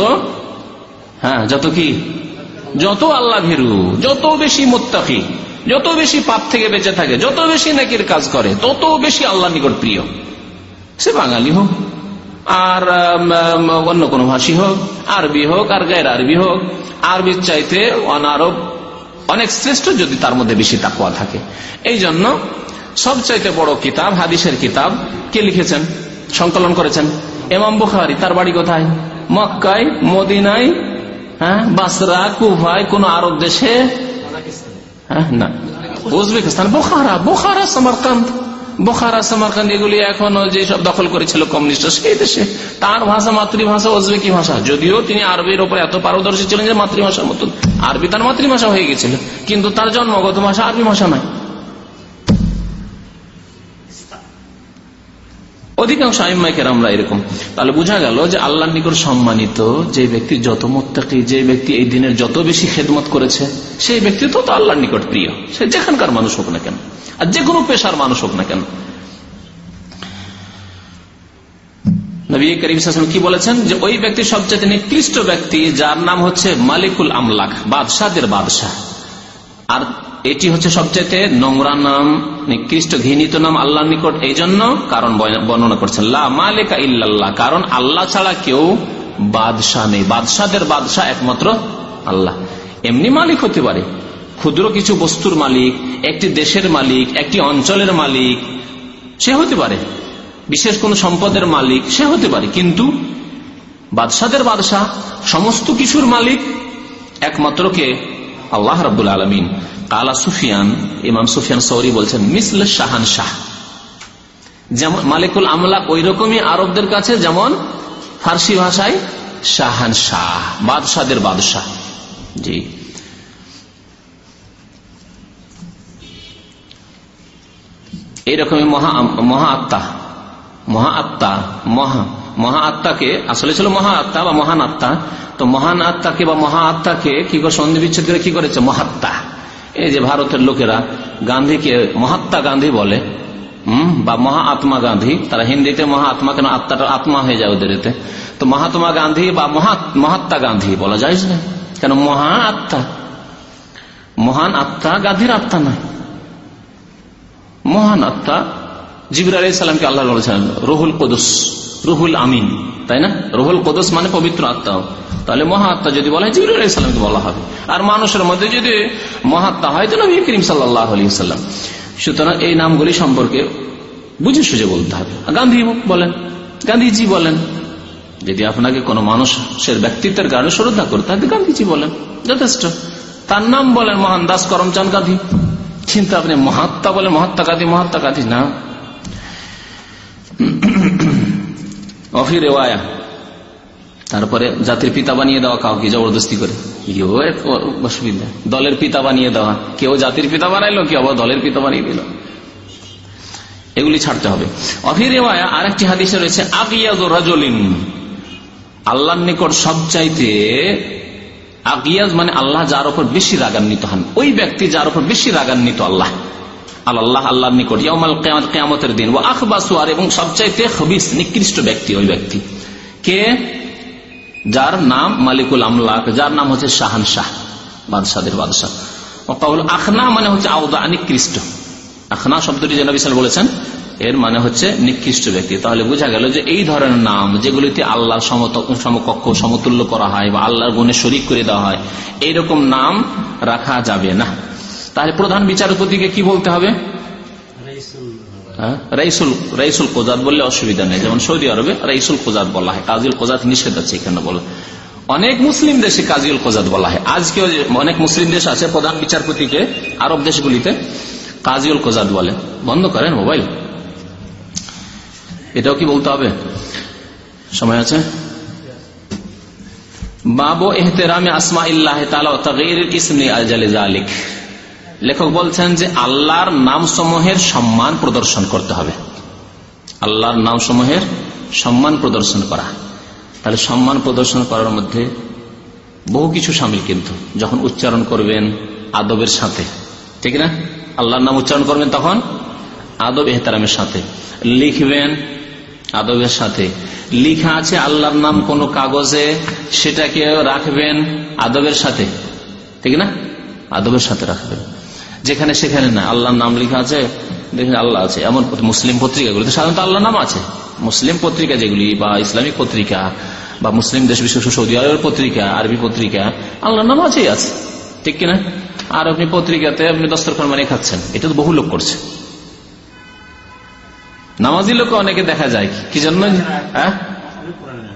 আল্লাহ ভীরু, যত বেশি মুত্তাকি, যত বেশি পাপ থেকে বেঁচে থাকে, যত বেশি নেকির কাজ করে, তত বেশি আল্লাহর নিকট প্রিয়। সে বাঙালি হোক আর অন্য কোন ভাষী হোক, আরবি হোক আর গায়ের আরবি হোক, আরবির চাইতে অনারব অনেক শ্রেষ্ঠ যদি তার মধ্যে বেশি তাকওয়া থাকে। এই জন্য সবচাইতে বড় কিতাব, হাদিসের কিতাব কে লিখেছেন, সংকলন করেছেন? ইমাম বুখারী। তার বাড়ি কোথায়? মক্কায়, মদিনায়, বাসরা, কুফায়, কোন আরব দেশে না, উজবেকিস্তান, বোখারা, সামারকান্দ, এগুলি এখন যেসব দখল করেছিল কমিউনিস্ট সেই দেশে। তার ভাষা, মাতৃভাষা উজবেকি ভাষা, যদিও তিনি আরবির উপর এত পারদর্শী ছিলেন যে মাতৃভাষার মতন আরবি তার মাতৃভাষা হয়ে গেছিল, কিন্তু তার জন্মগত ভাষা আরবি ভাষা নয়। অধিকাংশ আইম্মায়ে কেরামরা এরকম। তাহলে বোঝা গেল যে আল্লাহর নিকট সম্মানিত যে ব্যক্তি, যত মুত্তাকি, যে ব্যক্তি এই দিনের যত বেশি খেদমত করেছে, সেই ব্যক্তি তো আল্লাহর নিকট প্রিয়, সে যেখানকার মানুষ হোক না কেন, আর যে কোনো পেশার মানুষ হোক না কেন। নবী করিম সাল্লাল্লাহু আলাইহি ওয়াসাল্লাম কি বলেছেন, যে ওই ব্যক্তি সবচেয়ে নিকৃষ্ট ব্যক্তি যার নাম হচ্ছে মালিকুল আমলাক, বাদশাদের বাদশাহ। আর এটি হচ্ছে সবচেয়ে নোংরা নাম, নিকৃষ্ট ঘৃণিত নাম আল্লাহর নিকট। এই জন্য কারণ বর্ণনা করছেন, লা মালিকা ইল্লাল্লাহ, কারণ আল্লাহ ছাড়া কেউ বাদশাহ নেই, বাদশাদের বাদশাহ একমাত্র আল্লাহ। এমনি মালিক হতে পারে, ক্ষুদ্র কিছু বস্তুর মালিক, একটি দেশের মালিক, একটি অঞ্চলের মালিক সে হতে পারে, বিশেষ কোন সম্পদের মালিক সে হতে পারে, কিন্তু বাদশাদের বাদশাহ, সমস্ত কিছুর মালিক একমাত্র কে? আল্লাহ রাব্বুল আলামিন। কালা সুফিয়ান, ইমাম সুফিয়ান সৌরি বলছেন, মিসল শাহান শাহ, যেমন মালিকুল আমলাক ওই রকমই আরবদের কাছে যেমন ফার্সি ভাষায় শাহান শাহ, বাদশাদের বাদশাহ। জি, এইরকমই মহা আত্মা, মহা আত্মাকে আসলে ছিল মহা আত্মা বা মহান আত্মা। তো মহান আত্মাকে বা মহা আত্মাকে কি করে সন্ধি বিচ্ছেদ করে কি করেছে? মহাত্মা। এই যে ভারতের লোকেরা গান্ধীকে মহাত্মা গান্ধী বলে, বা মহা আত্মা গান্ধী, তারা হিন্দিতে মহা আত্মা, কেন আত্মাটা আত্মা হয়ে যায় ওদের এতে। তো মহাত্মা গান্ধী বা মহাত্মা গান্ধী বলা যায় না, কেন মহা আত্মা, মহান আত্মা গান্ধীর আত্মা নয়। মহান আত্মা জিবরাইল আলাইহিস সালামকে আল্লাহ বলেছেন রুহুল কুদুস, রুহুল আমিন, তাই না? রুহুল কুদুস মানে পবিত্র আত্মা। তাহলে মহা আত্মা যদি বলা হয় জিবরাইল আলাইহিস সালামকে বলা হবে। আর মানুষের মধ্যে যদি মহাত্মা হয় তো নবী করিম সাল্লাল্লাহু আলাইহি ওয়াসাল্লাম। সুতরাং এই নামগুলি সম্পর্কে বুঝে সুঝে বলতে হবে। গান্ধী বলেন, গান্ধীজি বলেন, যদি আপনাকে কোনো মানুষের ব্যক্তিত্বের কারণে শ্রদ্ধা করতে হয় গান্ধীজি বলেন, যথেষ্ট। তার নাম বলেন মহান দাস করমচাঁদ গান্ধী, কিন্তু আপনি মহাত্মা বলে মহাত্মা গান্ধী না। অফির রেওয়ায়া, তারপরে জাতির পিতা বানিয়ে দেওয়া কাউকে জবরদস্তি করে, অসুবিধা। দলের পিতা বানিয়ে দেওয়া, কেউ জাতির পিতা বানাইলো, কেউ আবার দলের পিতা বানিয়ে দিল, এগুলি ছাড়তে হবে। অফির রেওয়ায়া আরেকটি হাদিসে রয়েছে, আগিয়াজ রাজুলিন, আল্লাহর নিকট সবচাইতে, আগিয়াজ মানে আল্লাহ যার উপর বেশি রাগান্বিত হন, ওই ব্যক্তি যার উপর বেশি রাগান্বিত আল্লাহ, আল্লাহ আল্লাহর নিকট ইয়াউমাল কিয়ামত, কিয়ামতের দিন। ওয়া আখবাসু, আর এবং সবচাইতে খবিস নিকৃষ্ট ব্যক্তি ওই ব্যক্তি কে? যার নাম মালিকুল আমলাক, যার নাম হচ্ছে শাহান শাহ, বাদশাদের বাদশাহ। ওয়াকাউল আখনা মানে হচ্ছে আওদা, নিকৃষ্ট। আখনা শব্দটি যে নবী সাল্লাল্লাহু আলাইহি ওয়াসাল্লাম বলেছেন এর মানে হচ্ছে নিকৃষ্ট ব্যক্তি। তাহলে বোঝা গেল যে এই ধরনের নাম যেগুলিতে আল্লাহর সমকক্ষ সমতুল্য করা হয় বা আল্লাহর গুণে শরীক করে দেওয়া হয়, এইরকম নাম রাখা যাবে না। তাহলে প্রধান বিচারপতিকে কি বলতে হবে? রাইসুল কোজাত বললে অসুবিধা নেই, যেমন সৌদি আরবে রাইসুল কোজাত বলা হয়, কাজীউল কোজাত নিষেধ আছে এখানে বলা। অনেক মুসলিম দেশে কাজীউল কোজাত বলা হয়। আজকেও অনেক মুসলিম দেশ আছে প্রধান বিচারপতিকে আরব দেশগুলিতে কাজীউল কোজাত বলে। বন্ধ করেন মোবাইল, এটাও কি বলতে হবে? সময় আছে। বাবু ইহতিরামে আসমাইল্লাহ তাআলা ওয়া তাগয়িরিল ইসমি আজালি যালিক, লেখক বলছেন যে আল্লাহর নাম সমূহের সম্মান প্রদর্শন করতে হবে। আল্লাহর নাম সমূহের সম্মান প্রদর্শন করা, তাহলে সম্মান প্রদর্শন করার মধ্যে বহু কিছু শামিল। কিন্তু যখন উচ্চারণ করবেন আদবের সাথে, ঠিক না? আল্লাহর নাম উচ্চারণ করবেন তখন আদব এহতারামের সাথে, লিখবেন আদবের সাথে। লিখা আছে আল্লাহর নাম কোন কাগজে, সেটাকে রাখবেন আদবের সাথে, ঠিক না? আদবের সাথে রাখবেন। যেখানে সেখানে না, আল্লাহর নাম লেখা আছে, দেখেন আল্লাহ আছে, এমন মুসলিম পত্রিকাগুলিতে সাধারণত আল্লাহর নাম আছে। মুসলিম পত্রিকা যেগুলি বা ইসলামিক পত্রিকা বা মুসলিম দেশ বিশেষ সৌদি আরবের পত্রিকা, আরবি পত্রিকা, আল্লাহর নাম আছেই আছে, ঠিক কিনা? আর আপনি পত্রিকাতে আপনি দস্তরখান বানিয়ে খাচ্ছেন, এটা তো বহু লোক করছে। নামাজি লোক অনেকে দেখা যায়, কি জন্য?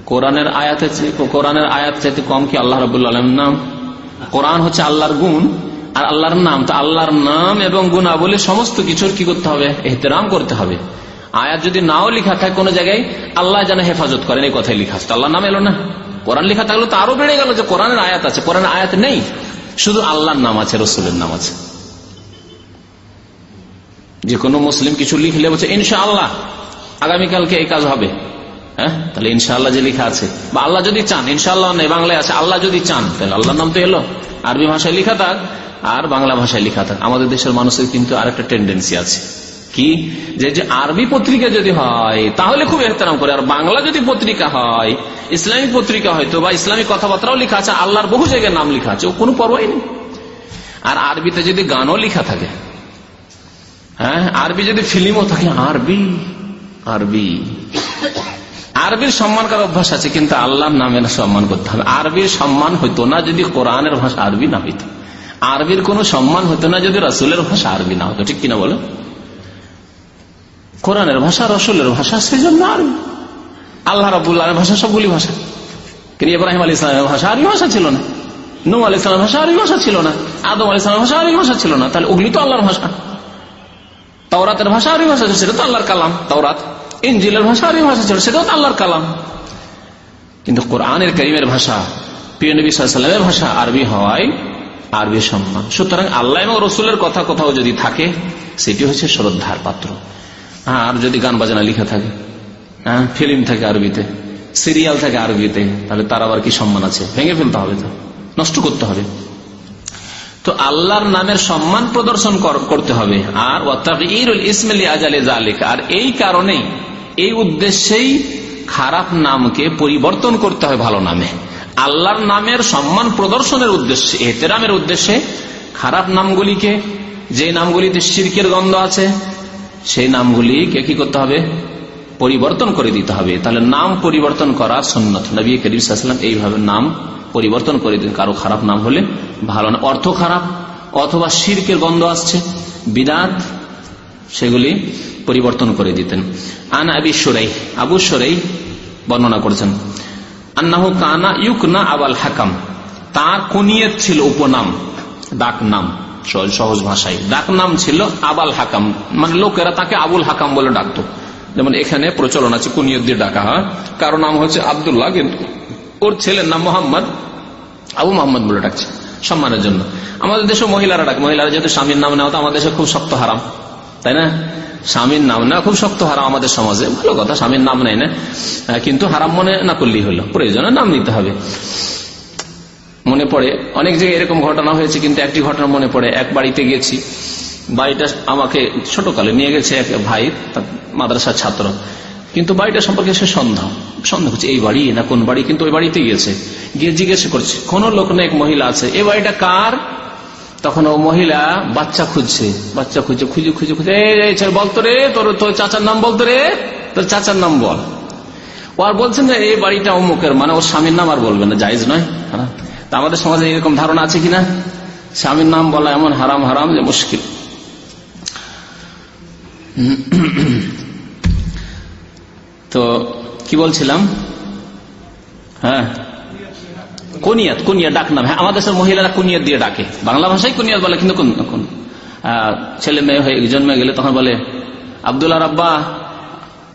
কোরআনের আয়াত চাইতে কম কি আল্লাহ রাব্বুল আলামিনের নাম? কোরআন হচ্ছে আল্লাহর গুণ আর আল্লাহর নাম, তো আল্লাহর নাম এবং গুণাবলী সমস্ত কিছুর কি করতে হবে? এহতেরাম করতে হবে। আয়াত যদি নাও লেখা থাকে কোন জায়গায়, আল্লাহ যেন হেফাজত করেন এই কথাই লেখা আছে, আল্লাহর নাম এলো না। কোরআন লেখা থাকলো তো আরো বেড়ে গেল যে কোরআনের আয়াত আছে, কোরআনের আয়াত নেই, শুধু আল্লাহর নাম আছে, রসুলের নাম আছে। যে কোনো মুসলিম কিছু লিখলে বলছে ইনশাআল্লাহ আগামীকালকে এই কাজ হবে, হ্যাঁ, তাহলে ইনশাআল্লাহ যে লেখা আছে, বা আল্লাহ যদি চান, ইনশাআল্লাহ নেই বাংলায় আছে, আল্লাহ যদি চান, তাহলে আল্লাহর নাম তো এলো। আরবি ভাষায় লেখা থাক আর বাংলা ভাষায় লেখা থাক। আমাদের দেশের মানুষের কিন্তু আরেকটা টেন্ডেন্সি আছে, কি যে আরবি পত্রিকা যদি হয় তাহলে খুব এহতেরাম করে, আর বাংলা যদি পত্রিকা হয়, ইসলামিক পত্রিকা হয়তো বা ইসলামিক কথাবার্তাও লেখা আছে, আল্লাহর বহু জায়গায় নাম লেখা আছে, ও কোনো পরোয়াই নেই। আর আরবিতে যদি গানও লেখা থাকে, হ্যাঁ, আরবি যদি ফিল্মও থাকে, আরবি আরবি আরবির সম্মান করার অভ্যাস আছে, কিন্তু আল্লাহর নামের সম্মান করতে হবে। আরবির সম্মান হইতো না যদি কোরআনের ভাষা আরবি না হইতো, আরবির কোন সম্মান হতো না যদি রসুলের ভাষা আরবি না হতো, ঠিক কিনা বলো? কোরআনের ভাষা, রসুলের ভাষা, সেই জন্য আরবি। আল্লাহ রাব্বুল আলামিনের ভাষা সবগুলি ভাষা, কিন্তু ইব্রাহিম আলাইহিস সালামের ভাষা আরবি ভাষা ছিল না, নূহ আলাইহিস সালামের ভাষা আরবি ভাষা ছিল না, আদম আলাইহিস সালামের ভাষা আরবি ভাষা ছিল না, তাহলে ওগুলি তো আল্লাহর ভাষা। তাওরাতের ভাষা আরবি ভাষা ছিল, সেটা তো আল্লাহর কালাম। তাওরাত, ইনজিলের ভাষা আরবি ভাষা ছিল, সেটাও তো আল্লাহর কালাম। কিন্তু কোরআনের কারীমের ভাষা, প্রিয় নবী সাল্লাল্লাহু আলাইহি ওয়াসাল্লামের ভাষা আরবি হওয়ায় আরবি সম্মান। সুতরাং আল্লাহ এবং রসুলের কথা কোথাও যদি থাকে, সেটি হচ্ছে শ্রদ্ধার পাত্র। আর যদি গান বাজনা লিখা থাকে, ফিল্ম থাকে আরবিতে, সিরিয়াল থাকে আরবিতে, তাহলে তার আবার কি সম্মান আছে? ভেঙে ফেলতে হবে, তো নষ্ট করতে হবে। তো আল্লাহর নামের সম্মান প্রদর্শন করতে হবে। আর আর এই কারণেই, এই উদ্দেশ্যেই খারাপ নামকে পরিবর্তন করতে হয় ভালো নামে। আল্লাহর নামের সম্মান প্রদর্শনের উদ্দেশ্যে, এহতেরামের উদ্দেশ্যে খারাপ নামগুলিকে, যে নামগুলিতে শিরকের গন্ধ আছে, সেই নামগুলিকে কি করতে হবে? পরিবর্তন করে দিতে হবে। তাহলে নাম পরিবর্তন করার সুন্নাত, নবী করিম সাল্লাল্লাহু আলাইহি ওয়াসাল্লাম এইভাবে নাম পরিবর্তন করে দিন। কারো খারাপ নাম হলে, ভালো না, অর্থ খারাপ অথবা শিরকের গন্ধ আসছে, বিদআত, সেগুলি পরিবর্তন করে দিতেন। আন আবি শুরাইহ, আবু শুরাইহ বর্ণনা করেছেন, আন্নাহু কানা ইউকনা আবুল হাকাম, তার কুনিয়ত ছিল, উপনাম, ডাক নাম, সহজ ভাষায় ডাক নাম ছিল আবুল হাকাম, মানে লোকেরা তাকে আবুল হাকাম বলে ডাকতো। যেমন এখানে প্রচলন আছে কুনিয়ত দিয়ে ডাকা হয়, কারো নাম হচ্ছে আব্দুল্লাহ, কিন্তু ওর ছেলের নাম মোহাম্মদ, আবু মোহাম্মদ বলে ডাকছে সম্মানের জন্য। আমাদের দেশে মহিলারা ডাক, মহিলারা যেহেতু স্বামীর নাম নেওয়া, তো আমাদের দেশে খুব শক্ত হারাম, তাই না? স্বামীর নাম নেওয়া খুব শক্ত হারাম আমাদের সমাজে। ভালো কথা, স্বামীর নাম নেয় না, কিন্তু হারাম মনে না করলেই হলো, প্রয়োজনে নাম নিতে হবে। মনে পড়ে অনেক জায়গায় এরকম ঘটনা হয়েছে, কিন্তু একটি ঘটনা মনে পড়ে। এক বাড়িতে গেছি, বাড়িটা আমাকে ছোটকালে নিয়ে গেছে এক ভাই, মাদ্রাসার ছাত্র, কিন্তু বাড়িটা সম্পর্কে সে সন্দেহ করছে, এই বাড়ি না কোন বাড়ি, কিন্তু ওই বাড়িতে গিয়ে জিজ্ঞেস করছে, কোন লোক না, এক মহিলা আছে, এই বাড়িটা কার? তখন ও মহিলা বাচ্চা খুঁজছে, খুঁজে বলতো রে, তোর চাচার নাম বলতো রে, তোর চাচার নাম বল। ও আর বলছেন যে এই বাড়িটা অমুকের, মানে ওর স্বামীর নাম আর বলবে না, জায়েজ নয়। তা আমাদের সমাজে এরকম ধারণা আছে কিনা? স্বামীর নাম বলা এমন হারাম যে মুশকিল। তো কি বলছিলাম? হ্যাঁ, কুনিয়াত ডাক নাম। হ্যাঁ, আমাদের দেশের মহিলারা কুনিয়াত দিয়ে ডাকে, বাংলা ভাষায় কুনিয়াত বলে, কিন্তু ছেলে মেয়ে হয়ে জন্মে গেলে তখন বলে আব্দুল্লাহ রাব্বা,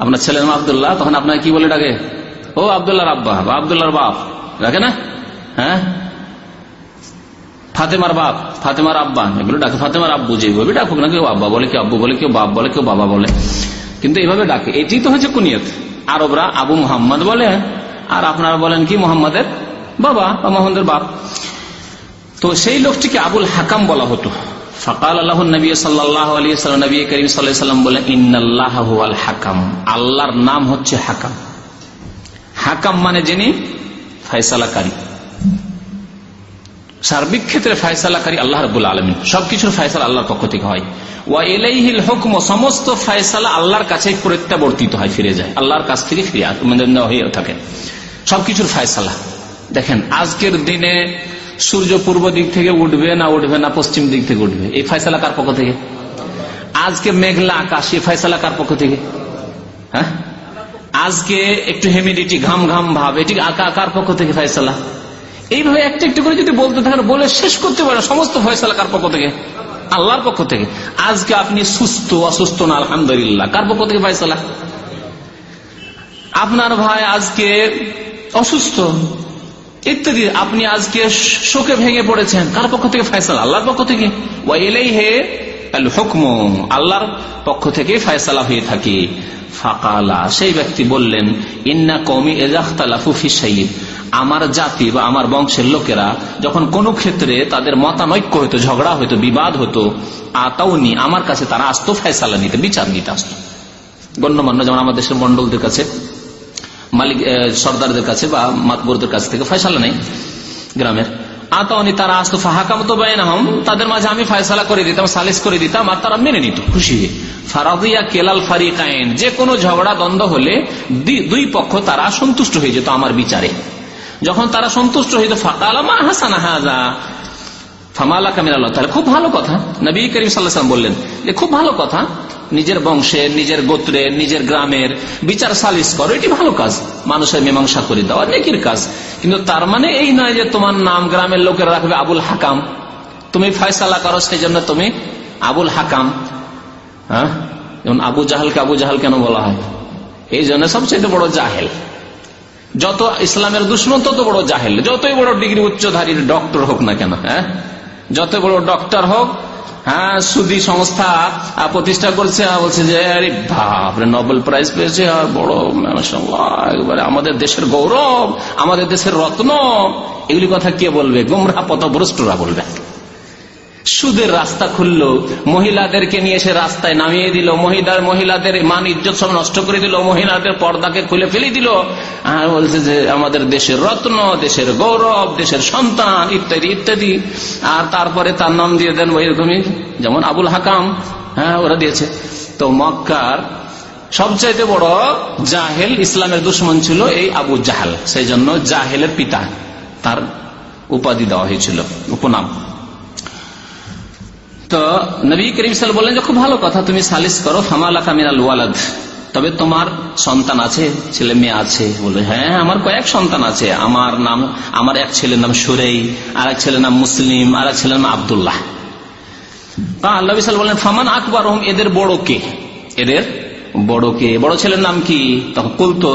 আপনার ছেলের নাম আব্দুল্লাহ, তখন আপনার কি বলে ডাকে? ও আব্দুল্লাহ রাব্বা বা আব্দুল্লাহর বাপ, ডাকে না? হ্যাঁ, ফাতেমার বাপ, ফাতেমার আব্বা, এগুলো ডাকে। ফাতেমার আব্বু যেভাবে ডাকুক না, কেউ আব্বা বলে, কেউ আব্বু বলে, কেউ বাপ বলে, কেউ বাবা বলে, কিন্তু এইভাবে ডাকে। এটি তো হচ্ছে কুনিয়ত। আরবরা আবু মুহাম্মদ বলে, আর আপনারা বলেন কি মুহাম্মাদের বাবা বা মোহাম্মদের বাপ। তো সেই লোকটিকে আবুল হাকাম বলা হতো। ফাকাল আল্লাহু নবী সাল্লাল্লাহু আলাইহি ওয়াসাল্লাম, নবী করিম সাল্লাল্লাহু আলাইহি ওয়াসাল্লাম বলেন, ইন্নাল্লাহা হুয়াল হাকাম, আল্লাহর নাম হচ্ছে হাকাম। হাকাম মানে যিনি ফয়সালাকারী, সার্বিক ক্ষেত্রে ফয়সালাকারী আল্লাহ রাব্বুল আলামিন, সবকিছুর ফয়সালা আল্লাহর পক্ষ থেকে হয়। ওয়া ইলাইহিল হুকম, সমস্ত ফয়সালা আল্লাহর কাছে প্রত্যাবর্তিত হয়, ফিরে যায় আল্লাহর কাছ থেকে, ফিরে হয়ে থাকে সবকিছুর ফয়সালা। দেখেন, আজকের দিনে সূর্য পূর্ব দিক থেকে উঠবে না পশ্চিম দিক থেকে উঠবে, এই ফয়সালা কার পক্ষ থেকে? আজকে মেঘলা আকাশ, এই ফয়সালা কার পক্ষ থেকে? হ্যাঁ, আজকে একটু হিউমিডিটি, ঘাম ভাব, এটি কার পক্ষ থেকে ফয়সালা? এইভাবে একটা একটু করে যদি বলতে থাকেন, বলে শেষ করতে পারে, সমস্ত ফয়সালা কার পক্ষ থেকে? আল্লাহর পক্ষ থেকে। আজকে আপনি সুস্থ অসুস্থ না, আলহামদুলিল্লাহ, কার পক্ষ থেকে ফয়সালা? আপনার ভাই আজকে অসুস্থ ইত্যাদি, আপনি আজকে শোকে ভেঙে পড়েছেন, কার পক্ষ থেকে ফয়সালা? আল্লাহর পক্ষ থেকে। ওয়া ইলাইহি আল হুকম, আল্লাহর পক্ষ থেকে ফয়সালা হয়ে থাকে। ফাকালা, সেই ব্যক্তি বললেন, ইন্না কওমি ইযা ইখতালাফু ফি শাইইন, আমার জাতি বা আমার বংশের লোকেরা যখন কোন ক্ষেত্রে তাদের মতানৈক্য হতো, ঝগড়া হতো, বিবাদ হতো, আতাউনি, আমার কাছে তারা আসতো ফয়সালা নিতে, বিচার নিতে আসতো। গণ্যমান্য যেমন আমাদের দেশের মন্ডলদের কাছে, মালিক সর্দারদের কাছে বা মাতবরদের কাছ থেকে ফয়সালা নেই গ্রামের, আতাউনি তারা আসতো ফাহাকাম তো বাইনাহুম, তাদের মাঝে আমি ফয়সালা করে দিতাম, সালিস করে দিতাম, আর তারা মেনে নিত খুশি হয়ে। ফারাদিয়া কেলাল ফারিকাইন, যে কোনো ঝগড়া দ্বন্দ্ব হলে দুই পক্ষ তারা সন্তুষ্ট হয়ে যেত আমার বিচারে। যখন তারা সন্তুষ্ট হইত ফাকালা মা হাসানা হাযা ফামালা কামিনাল্লাহ, তাহলে খুব ভালো কথা। নবী করিম সাল্লাল্লাহু আলাইহি ওয়াসাল্লাম বললেন যে খুব ভালো কথা, নিজের বংশের, নিজের গোত্রের, নিজের গ্রামের বিচার সালিস করো, এটি ভালো কাজ, মানুষের মীমাংসা করে দেওয়া নেকির কাজ। কিন্তু তার মানে এই নয় যে তোমার নাম গ্রামের লোকেরা রাখবে আবুল হাকাম, তুমি ফয়সালা করো সেই জন্য তুমি আবুল হাকাম। হ্যাঁ, যেমন আবু জাহালকে আবু জাহাল কেন বলা হয়? এই জন্য সবচেয়ে বড় জাহেল। যত ইসলামের দুশ্মন তত বড় জাহেল, যতই বড় ডিগ্রি উচ্চধারী ডক্টর হোক না কেন, হ্যাঁ, যত বড় ডক্টর হোক, হ্যাঁ, সুদী সংস্থা প্রতিষ্ঠা করছে, বলছে যে আরে বাপরে নোবেল প্রাইজ পেয়েছে, আর বড় একবারে আমাদের দেশের গৌরব, আমাদের দেশের রত্ন, এগুলি কথা কে বলবে? গোমরাহ পথভ্রষ্টরা বলবে। সুদের রাস্তা খুললো, মহিলাদেরকে নিয়ে এসে রাস্তায় নামিয়ে দিল, মহিলাদের মান ইজ্জত সব নষ্ট করে দিল, মহিলাদের পর্দাকে খুলে ফেলে দিল, আর বলছে যে আমাদের দেশের রত্ন, দেশের গৌরব, দেশের সন্তান, ইত্যাদি ইত্যাদি। আর তারপরে তার নাম দিয়ে দেন ওইরকমই, যেমন আবুল হাকাম, হ্যাঁ, ওরা দিয়েছে। তো মক্কার সবচাইতে বড় জাহেল, ইসলামের দুশ্মন ছিল এই আবু জাহাল, সেই জন্য জাহেলের পিতা তার উপাধি দেওয়া হয়েছিল, উপনাম। তো নবী করিম সাল্লাল্লাহু আলাইহি ওয়াসাল্লাম বললেন যে খুব ভালো কথা, তুমি সালিস করো। ফামালাকা মিনাল ওয়ালাদ, তবে তোমার সন্তান আছে, ছেলে মেয়ে আছে? বলে হ্যাঁ, আমার কয়েক সন্তান আছে। আমার এক ছেলের নাম সুরাই, আর এক ছেলের নাম মুসলিম, আর এক ছেলের নাম আব্দুল্লাহ। আল্লাহ বললেন ফামান আকবারহুম, এদের বড় কে? এদের বড় কে? বড় ছেলের নাম কি? তখন কুলতো,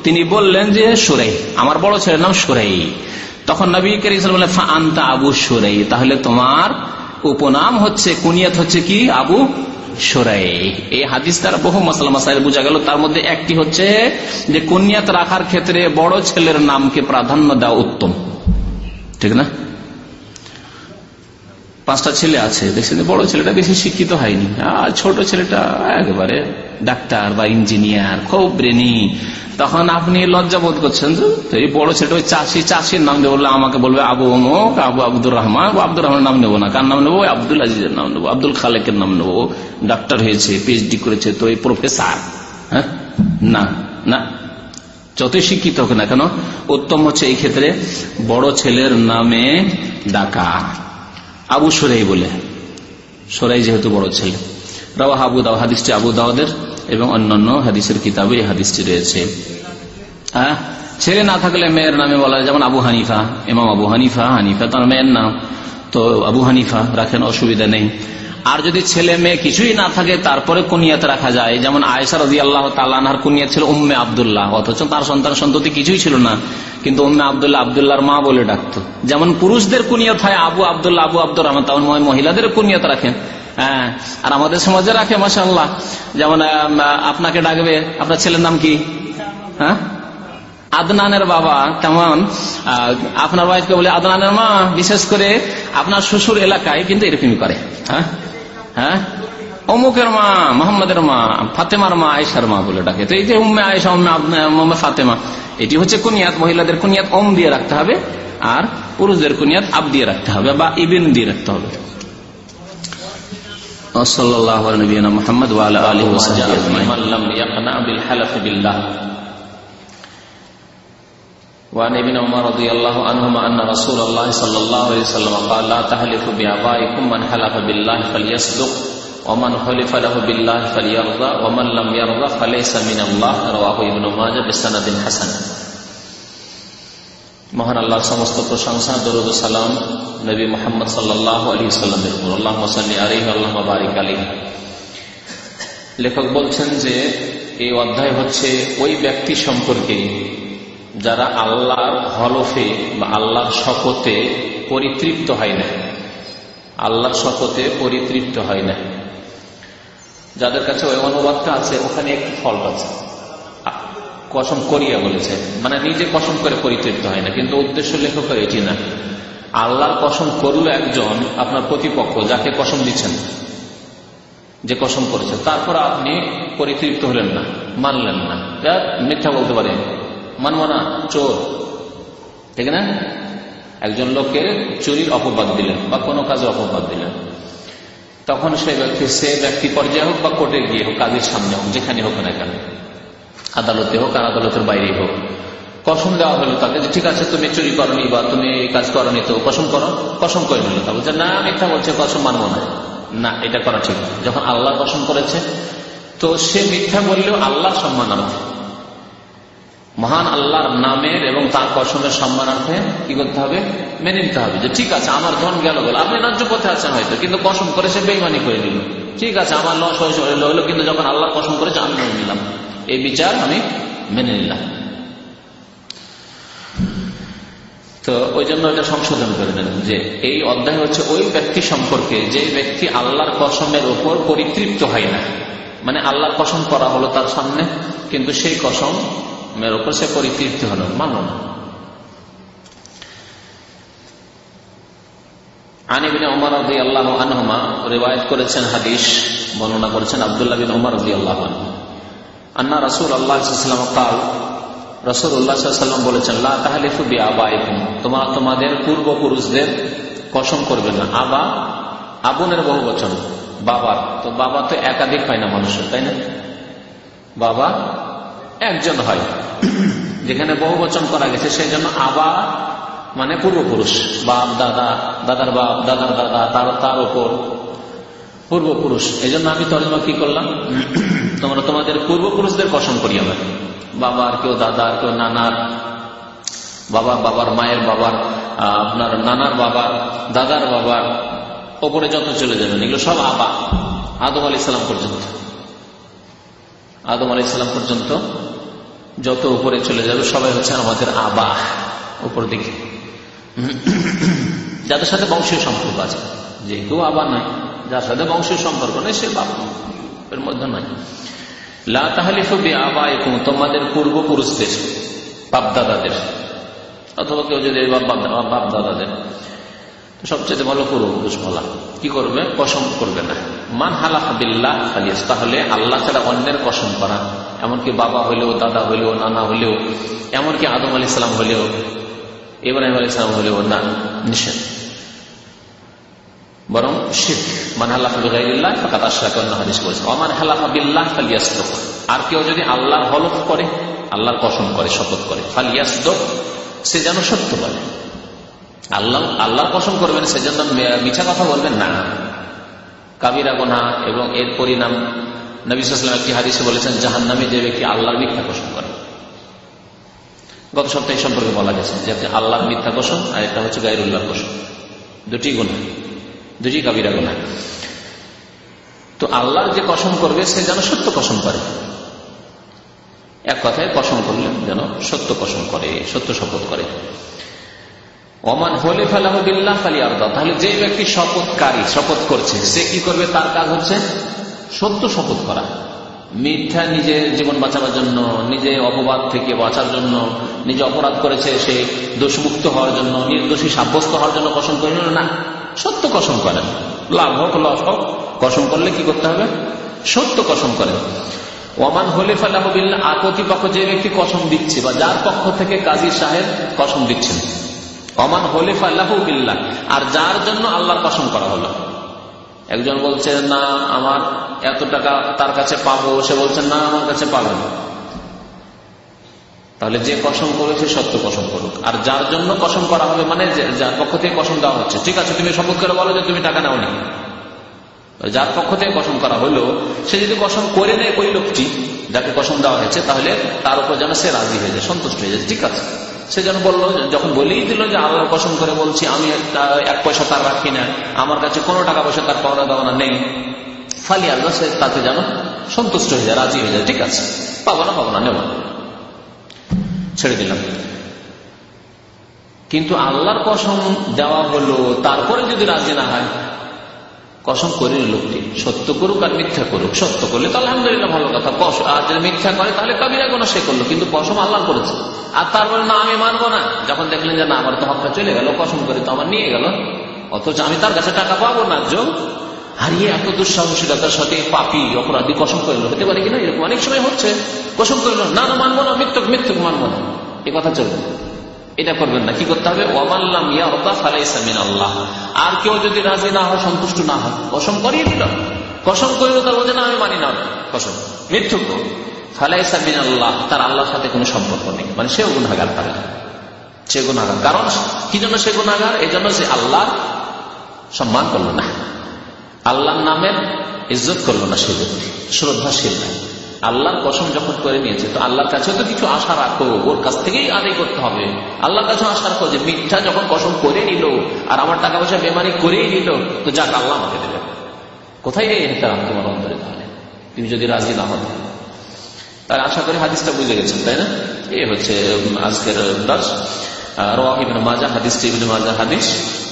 তিনি বললেন যে সুরাই, আমার বড় ছেলের নাম সুরাই। তখন নবী করিম সাল্লাল্লাহু আলাইহি ওয়াসাল্লাম বললেন ফা আনতা আবু সুরাই, তাহলে তোমার উপনাম হচ্ছে, কুনিয়াত হচ্ছে কি? আবু সুরাই। এই হাদিস দ্বারা বহু মাসলা মাসাইল বোঝা গেল। তার মধ্যে একটি হচ্ছে যে কুনিয়াত রাখার ক্ষেত্রে বড় ছেলের নামকে প্রাধান্য দেওয়া উত্তম, ঠিক না? 5টা ছেলে আছে, দেখছেন বড় ছেলেটা বেশি শিক্ষিত হয়নি, আর ছোট ছেলেটা একেবারে ডাক্তার বা ইঞ্জিনিয়ার, খুব ব্রেনি। তখন আপনি লজ্জা বোধ করছেন, এই বড় ছেলেটা ওই চাষির নাম দেবো, বললে আমাকে বলবে আবু অমুক, আবু আব্দুর রহমান। আব্দুর রহমানের নাম নেবো না, কার নাম নেবো? আব্দুল আজিজের নাম নেবো, আব্দুল খালেকের নাম নেবো, ডাক্তার হয়েছে, পিএইচডি করেছে, তো এই প্রফেসর। হ্যাঁ, না না, যতই শিক্ষিত হোক না কেন, উত্তম হচ্ছে এই ক্ষেত্রে বড় ছেলের নামে ডাকা, আবু সুরাই বলে, সুরাই যেহেতু বড় ছেলে। রাওয়াহ আবু দাউদ, হাদিসটি আবু দাউদের এবং অন্যান্য হাদিসের কিতাবে এই হাদিসটি রয়েছে। ছেলে না থাকলে মেয়ের নামে বলা হয়, যেমন আবু হানিফা, ইমাম আবু হানিফা, হানিফা তার মেয়ের নাম, তো আবু হানিফা রাখেন, অসুবিধা নেই। আর যদি ছেলে মেয়ে কিছুই না থাকে তারপরে কুনিয়াত রাখা যায়, যেমন আয়েশা রাদিয়াল্লাহু তাআলা আনহার কুনিয়াত ছিল উম্মে আব্দুল্লাহ, অথচ তার সন্তান সন্ততি কিছুই ছিল না, কিন্তু উম্মে আব্দুল্লাহ, আব্দুল্লাহর মা বলে ডাকতো। যেমন পুরুষদের কুনিয়াত হয় আবু আব্দুল্লাহ, আবু আব্দুর রহমান, তেমন মহিলাদের কুনিয়াত রাখেন। হ্যাঁ, আর আমাদের সমাজে রাখে মাশাআল্লাহ, যেমন আপনাকে ডাকবে, আপনার ছেলের নাম কি? হ্যাঁ, আদনানের বাবা, তেমন আপনার ওয়াইফকে বলে আদনানের মা। বিশেষ করে আপনার শ্বশুর এলাকায় কিন্তু এরকমই করে। হ্যাঁ হ্যাঁ, অমুকের মা, মোহাম্মদের মা, ফাতেমার মা, আয়েশার মা বলে ডাকে। তো এই যে উম্মে আয়েশা, উম্মে ফাতেমা, এটি হচ্ছে কুনিয়াত। মহিলাদের কুনিয়াত ওম দিয়ে রাখতে হবে, আর পুরুষদের কুনিয়াত আব দিয়ে রাখতে হবে বা ইবিন দিয়ে রাখতে হবে। সাল্লাল্লাহু আলা নবিয়িনা মুহাম্মদ ওয়া আলা আলিহি ওয়া সাহবিহি আজমাইন। মান লাম ইয়াকনা বিল হালফ বিল্লাহ। وعن ابن عمر رضي الله عنهما أن رسول الله صلى الله عليه وسلم قال لا تحلفوا بآبائكم من حلف بالله فليصدق ومن حلف له بالله فليرضى ومن لم يرضى فليس من الله رواه ابن ماجه بسند حسن। মহান আল্লাহর সমস্ত প্রশংসা, দরুদ ও সালাম নবী মুহাম্মদ সাল্লাল্লাহু আলাইহি ওয়াসাল্লামের উপর, আল্লাহুম্মা সাল্লি আলাইহি আল্লাহুম্মা বারিক আলাইহি। লেখক বলছেন যে এই অধ্যায় হচ্ছে ওই ব্যক্তি সম্পর্কে যারা আল্লাহর হলফে বা আল্লাহর শপথে পরিতৃপ্ত হয় না, আল্লাহর শপথে পরিতৃপ্ত হয় না। যাদের কাছে ওই অনুবাদটা আছে, ওখানে একটু ফল্ট আছে, কসম করিয়া বলেছে, মানে নিজে কসম করে পরিতৃপ্ত হয় না, কিন্তু উদ্দেশ্য লেখকের এটি না। আল্লাহর কসম করলো একজন আপনার প্রতিপক্ষ, যাকে কসম দিচ্ছেন, যে কসম করেছে, তারপর আপনি পরিতৃপ্ত হলেন না, মানলেন না, মিথ্যা বলতে পারেন, মানব না, চোর, ঠিক না? একজন লোককে চুরির অপবাদ দিলেন বা কোনো কাজে অপবাদ দিলেন, তখন সে ব্যক্তি পর্যায়ে হোক বা কোর্টে গিয়ে হোক, কাজের সামনে হোক, যেখানে হোক না কেন, আদালতে হোক আর আদালতের বাইরে হোক, কসম দেওয়া হলো তাকে যে ঠিক আছে তুমি চুরি করনি বা তুমি এই কাজ করনি, তো কসম করো। কসম করে নিল, তা বলছে না মিথ্যা বলছে, কসম মানবো না। না, এটা করা ঠিক না। যখন আল্লাহ কসম করেছে তো সে মিথ্যা বললেও আল্লাহর সম্মানার্থে, মহান আল্লাহর নামের এবং তার কসমের সম্মানার্থে কি করতে হবে? মেনে নিতে হবে যে ঠিক আছে আমার ধন গেল গেল, আপনি ন্যায্য পথে আছেন হয়তো, কিন্তু কসম করে সে বেইমানি করে নিল, ঠিক আছে আমার লস হলো, কিন্তু যখন আল্লাহ কসম করেছে আমি মেনে নিলাম, এই বিচার আমি মেনে নিলাম। তো ওই জন্য এটা সংশোধন করে নেন যে এই অধ্যায় হচ্ছে ওই ব্যক্তি সম্পর্কে যে ব্যক্তি আল্লাহর কসমের উপর পরিতৃপ্ত হয় না, মানে আল্লাহর কসম করা হলো তার সামনে, কিন্তু সেই কসমের উপর সে পরিতৃপ্ত হলো, মানল না। আন ইবনে উমর রাদিয়াল্লাহু আনহুমা রিওয়ায়াত করেছেন, হাদিস বর্ণনা করেছেন আব্দুল্লাহ বিন উমর রাদিয়াল্লাহু আনহু, আন্না রাসূলুল্লাহ সাল্লাল্লাহু আলাইহি ওয়াসাল্লাম قال, রাসূলুল্লাহ সাল্লাল্লাহু আলাইহি ওয়াসাল্লাম বলেছেন, লা তাহলিফু বিআবাইকুম, তোমরা তোমাদের পূর্বপুরুষদের কসম করবে না। আবা আবুনের বহুবচন, বাবার, তো বাবা তো একাধিক হয় না মানুষের, তাই না? বাবা একজন হয়, যেখানে বহুবচন করা গেছে সেই জন্য আবা মানে পূর্বপুরুষ, বাপ দাদা, দাদার বাপ, দাদার দাদা, তার উপর পূর্বপুরুষ। এই জন্য আমি তর্জমা কি করলাম, তোমরা তোমাদের পূর্বপুরুষদের কসম করি। আমার বাবার, কেউ দাদার, কেউ নানার, বাবার মায়ের বাবার, আপনার নানার বাবার, দাদার বাবার, ওপরে যত চলে যাবেন এগুলো সব আবা, আদম আলাইহিস সালাম পর্যন্ত। আদম আলাইহিস সালাম পর্যন্ত যত উপরে চলে যাবে সবাই হচ্ছে আমাদের আবা, উপর দিকে, যাদের সাথে বংশীয় সম্পর্ক আছে। যে কেউ আবা নাই, যার সাথে বংশীয় সম্পর্ক নেই সে বাপের মধ্যে নয়। লা তাহলিফু বিআবাইকুম, তোমাদের পূর্বপুরুষদের, বাপদাদাদের, অথবা কেউ যদি বাপদাদাদের, সবচেয়ে ভালো পূর্বপুরুষ বলা, কি করবে? কসম করবে না। মান হালাফা বিল্লাহ ফালিয়াস, তাহলে আল্লাহ ছাড়া অন্যের কসম করা, এমনকি বাবা হইলেও, দাদা হইলেও, নানা হইলেও, এমনকি আদম আলাইহিস সালাম হইলেও, ইব্রাহিম আলাইহিস সালাম হইলেও না, নিষেধ, বরং শিরক। মান হালাফা বিগাইরিল্লাহ ফাকাদ আশরাকা, অন্য হাদিস বলেছে ওমান হালাফা বিল্লাহ ফালিয়াসদুক, আর কেউ যদি আল্লাহর হলফ করে, আল্লাহর কসম করে, শপথ করে, ফালিয়াসদুক, সে যেন সত্য বলে। আল্লাহর কসম করবেন, সেজন্য মিথ্যা কথা বলবেন না। কাবিরা গুনাহ এবং এর পরিণাম নবী সাল্লাল্লাহু আলাইহি ওয়াসাল্লাম একটি হাদিসে বলেছেন, জাহান্নামে যে ব্যক্তি আল্লাহর মিথ্যা কসম করে। গত সপ্তাহে সম্পর্কে বলা গেছে যে আল্লাহর মিথ্যা কসম আর এটা হচ্ছে গায়রুল্লাহর কসম, দুটি গুনাহ, দুটি কাবিরা গুনাহ। তো আল্লাহর যে কসম করবে সে যেন সত্য কসম করে, এক কথায় কসম করলেন যেন সত্য কসম করে, সত্য শপথ করে। ওমান হলিফা লাহু বিল্লাহ ফালিয়ারদা, তাহলে যে ব্যক্তি শপথকারী, শপথ করছে, সে কি করবে? তার কাজ হচ্ছে সত্য শপথ করা। মিথ্যা নিজে জীবন বাঁচানোর জন্য, নিজে অপবাদ থেকে বাঁচার জন্য, নিজে অপরাধ করেছে সে দোষমুক্ত হওয়ার জন্য, নির্দোষী সাব্যস্ত হওয়ার জন্য কসম করে না, সত্য কসম করেন। লাভ হোক লস হোক, কসম করলে কি করতে হবে? সত্য কসম করেন। ওমান হলিফা লাহু বিল্লাহ, আর প্রতিপক্ষ যে ব্যক্তি কসম দিচ্ছে বা যার পক্ষ থেকে কাজী সাহেব কসম দিচ্ছেন, ওমান হলিফা লাহু বিল্লাহ, আর যার জন্য আল্লাহর কসম করা হলো। একজন বলছে না আমার এত টাকা তার কাছে পাবো, সে বলছে না আমার কাছে পাবেন, তাহলে যে কসম করেছে সত্য কসম করুক। আর যার জন্য কসম করা হবে মানে যার পক্ষ থেকে কসম দেওয়া হচ্ছে, ঠিক আছে তুমি শপথ করে বলো যে তুমি টাকা নাওনি, যার পক্ষ থেকে কসম করা হলো সে যদি কসম করে নেয় ওই লোকটি যাকে কসম দেওয়া হয়েছে, তাহলে তার উপর যেন সে রাজি হয়ে যায়, সন্তুষ্ট হয়ে যায়, ঠিক আছে। সে যেন বললো, যখন বলেই দিল যে আল্লাহর কসম করে বলছি আমি এক পয়সা তার রাখি না, আমার কাছে কোনো টাকা পয়সা তার পাওনা দেওয়া নেই, ফালি আল্লাহ, সে তাতে যেন সন্তুষ্ট হয়ে যায়, রাজি হয়ে যায়, ঠিক আছে পাবো না নেব, ছেড়ে দিলাম। কিন্তু আল্লাহর কসম দেওয়া হলো, তারপরে যদি রাজি না হয়, কসম করিল লোকটি, সত্য করুক আর মিথ্যা করুক, সত্য করলে তো আলহামদুলিল্লাহ ভালো কথা, আর যদি মিথ্যা করে তাহলে কাবিরা গুনাহ সে করলো, কিন্তু কসম আল্লাহ করেছে। আর তারপরে না আমি মানবো না, যখন দেখলেন যে না আমার তো হকটা চলে গেল, কসম করে তো আমার নিয়ে গেল, অথচ আমি তার কাছে টাকা পাবো না, হারিয়ে এত দুঃসাহসিকতার সাথে পাপী অপরাধী কসম করলো, হতে পারে কিনা? এরকম অনেক সময় হচ্ছে, কসম করলো না মানবো না, মৃত্যুক মানবো না, এ কথা চলবে। এটা করবেন না। কি করতে হবে? ওয়ামাল্লাম ইয়ারদা ফালাইসা মিনাল্লাহ। আর কেউ যদি রাজি না হয়, সন্তুষ্ট না হয়, কসম করিয়ে দিল, কসম করিল, তার বলছে না আমি মানি না কসম, মিথ্যুক, ফালাইসা মিনাল্লাহ, তার আল্লাহর সাথে কোনো সম্পর্ক নেই, মানে সেও গুনাহগার পারে, সে গুনাহগার। কারণ কি জন্য সে গুনাহগার? এই জন্য সে আল্লাহর সম্মান করলো না, আল্লাহর নামের ইজ্জত করলো না, সে ব্যক্তি শ্রদ্ধাশীল নাই। আল্লাহর কসম যখন করে নিয়েছে, তো আল্লাহর কাছে তো কিছু আশা রাখো, ওর কাছ থেকেই আদায় করতে হবে। আল্লাহর কাছে আশা রাখো যে মিথ্যা যখন কসম করে নিল আর আমার টাকা পয়সা বেমানি করেই নিল, তো যাক আল্লাহ আমাকে দেবে। কোথায় এই ইহতারাম তোমার অন্তরে? তাহলে তুমি যদি রাজি না হন, তাহলে আশা করি হাদিসটা বুঝে গেছেন, তাই না? এই হচ্ছে আজকের দার্স। রাওয়াহ ইবনে মাজাহ, হাদিসটি ইবনে মাজাহ হাদিস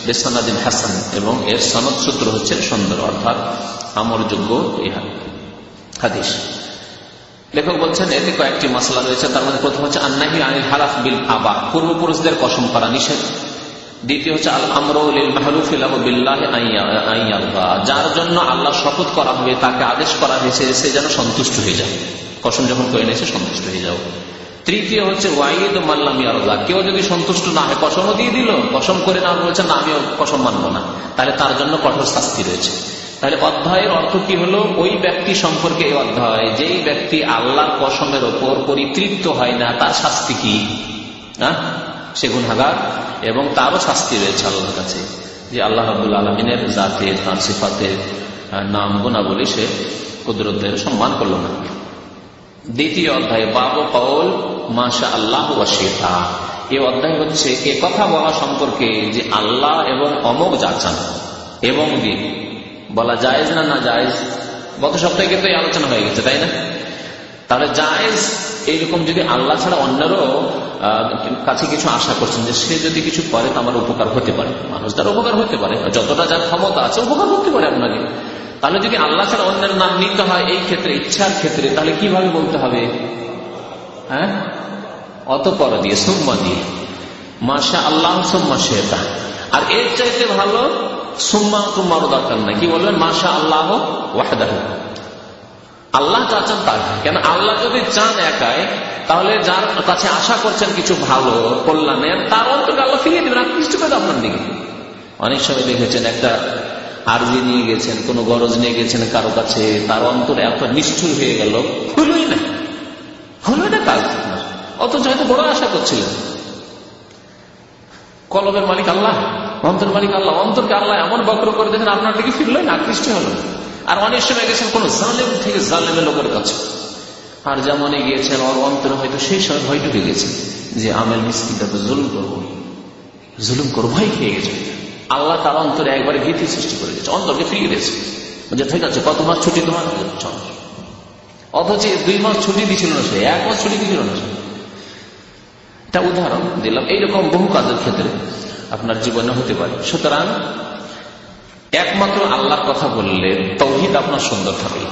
বিসনাদিন হাসান, এবং এর সনদ সূত্র হচ্ছে সুন্দর, অর্থাৎ আমলযোগ্য এই হাদিস। লেখক বলছেন এতে কয়েকটি মাসলা রয়েছে, তার মধ্যে প্রথম হচ্ছে আন্নাহি আনিল হালাফ বিল আবা, পূর্বপুরুষদের কসম করা নিষেধ। দ্বিতীয় হচ্ছে আল আমরু লিল মাহলুফি লাহু বিল্লাহি আইয়ারদা, যার জন্য আল্লাহ শপথ করা হবে তাকে আদেশ করা হয়েছে সে যেন সন্তুষ্ট হয়ে যায়, কসম যখন করে নিয়েছে সন্তুষ্ট হয়ে যাও। তৃতীয় হচ্ছে ওয়াইদ মাল্লাম ইয়ারদা, কেউ যদি সন্তুষ্ট না হয়, কসমও দিয়ে দিল, কসম করে না বলছে না আমিও কসম মানবো না, তাহলে তার জন্য কঠোর শাস্তি রয়েছে। তাহলে অধ্যায়ের অর্থ কি হলো? ওই ব্যক্তি সম্পর্কে এই অধ্যায়, যেই ব্যক্তি আল্লাহর কসমের ওপর পরিতৃপ্ত হয় না, তার শাস্তি কি? সে গুনাহগার, এবং তারও শাস্তি রয়েছে আল্লাহর কাছে, যে আল্লাহ রাব্বুল আলামিনের জাতের, তার সিফাতের, নাম গুণাবলী সে কুদরতের সম্মান করল না। দ্বিতীয় অধ্যায় বাবু কওল মাশা আল্লাহ ওয়া শিতা, এই অধ্যায় হচ্ছে এ কথা বলা সম্পর্কে যে আল্লাহ এবং অমোঘ যা চান, এবং দিন বলা জায়েজ না না জায়েজ। গত সপ্তাহে কিন্তু এই আলোচনা হয়ে গেছে, তাই না? তাহলে জায়েজ এইরকম যদি আল্লাহ ছাড়া অন্যেরও কাছে কিছু আশা করছেন যে সে যদি কিছু করে তো আমার উপকার হতে পারে, মানুষ তার উপকার হতে পারে, যতটা যার ক্ষমতা আছে উপকার করতে পারে আপনাকে, তাহলে যদি আল্লাহ ছাড়া অন্যের নাম নিতে হয় এই ক্ষেত্রে, ইচ্ছার ক্ষেত্রে, তাহলে কিভাবে বলতে হবে? অতঃপর দিয়ে, সুম্মা দিয়ে, মাশা আল্লাহ সুম্মা শিতা। আর এর চাইতে ভালো সুম্মা তুম্মারও দরকার নাই, কি বলবেন? মাশা আল্লাহ ওয়াহদাহু, আল্লাহ যা চান তাই। কেন? আল্লাহ যদি চান একাই, তাহলে যার কাছে আশা করছেন কিছু ভালো কল্যাণের, তার অন্তরে আল্লাহ ফিরিয়ে দেবেন, আকৃষ্ট করে আপনার দিকে। অনেক সময় দেখেছেন একটা আরজি নিয়ে গেছেন, কোন গরজ নিয়ে গেছেন কারো কাছে, তার অন্তরে এত নিষ্ঠুর হয়ে গেল, হলোই না কাজ, অথচ হয়তো বড় আশা করছিলেন। কলবের মালিক আল্লাহ, অন্তর মালিক আল্লাহ, অন্তরকে আল্লাহ এমন বক্র করে দেখেন আপনার দিকে ফিরলই না, আকৃষ্ট হলো। আর অনেক সময় গেছেন কোন জালেম থেকে জালেমের লোকের কাছে, আর যেমনই গিয়েছেন ওর অন্তরে হয়তো সেই সময় ভয় ঢুকে গেছে যে আমেল মিসকিনটাকে জুলুম করবো, ভয় খেয়ে গেছে। আল্লাহ তার অন্তরে একবারে ভীতি সৃষ্টি করে গেছে, অন্তরকে ফিরিয়ে দিয়েছে যে ঠিক আছে, কত মাস ছুটি তোমার? অথচ 2 মাস ছুটি দিছিল না সে, 1 মাস ছুটি দিছিল না সে। এটা উদাহরণ দিলাম, এইরকম বহু কাজের ক্ষেত্রে আপনার জীবনে হতে পারে। সুতরাং একমাত্র আল্লাহর কথা বললে তাওহীদ আপনার সুন্দর থাকলো,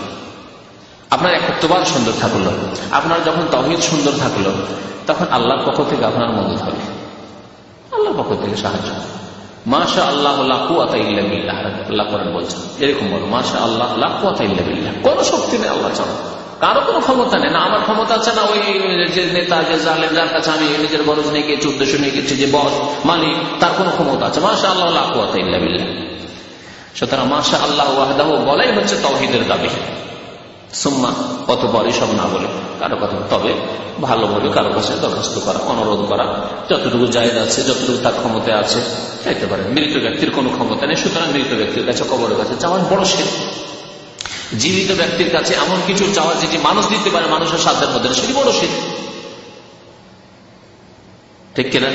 আপনার একত্ববাদ সুন্দর থাকলো। আপনার যখন তাওহীদ সুন্দর থাকলো, তখন আল্লাহর পক্ষ থেকে আপনার মদদ হবে, আল্লাহর পক্ষ থেকে সাহায্য। মাশা আল্লাহ লা কুওয়াতা ইল্লা বিল্লাহ, আল্লাহ কোরআন বলছেন এরকম বলো, মাশা আল্লাহ লা কুওয়াতা ইল্লা বিল্লাহ। কোন শক্তি নেই আল্লাহ ছাড়া, কারো কোনো ক্ষমতা নেই, না আমার ক্ষমতা আছে, না ওই যে নেতা, যে জালেম, যার কাছে আমি নিজের গরজ নিয়ে গেছি, উদ্দেশ্য নিয়ে গেছি, যে বস মালিক, তার কোনো ক্ষমতা আছে? মাশা আল্লাহ লা কুওয়াতা ইল্লা বিল্লাহ। সুতরাং মাশা আল্লাহ ওয়াহদাহু বলাই হচ্ছে তাওহীদের দাবি। সুম্মা অতঃপর সব না বলে কারো কথা, তবে ভালোভাবে কারো কাছে দরখাস্ত করা, অনুরোধ করা, যতটুকু জায়েজ আছে, যতটুকু তার ক্ষমতা আছে চাইতে পারে। মৃত ব্যক্তির কোনো ক্ষমতা নেই, সুতরাং মৃত ব্যক্তির কাছে, কবরের কাছে চাওয়া বড় শিরক। জীবিত ব্যক্তির কাছে এমন কিছু চাওয়া যেটি মানুষ দিতে পারে, মানুষের সাধ্যের মধ্যে, সেটি বড় শিরক, ঠিক কিনা?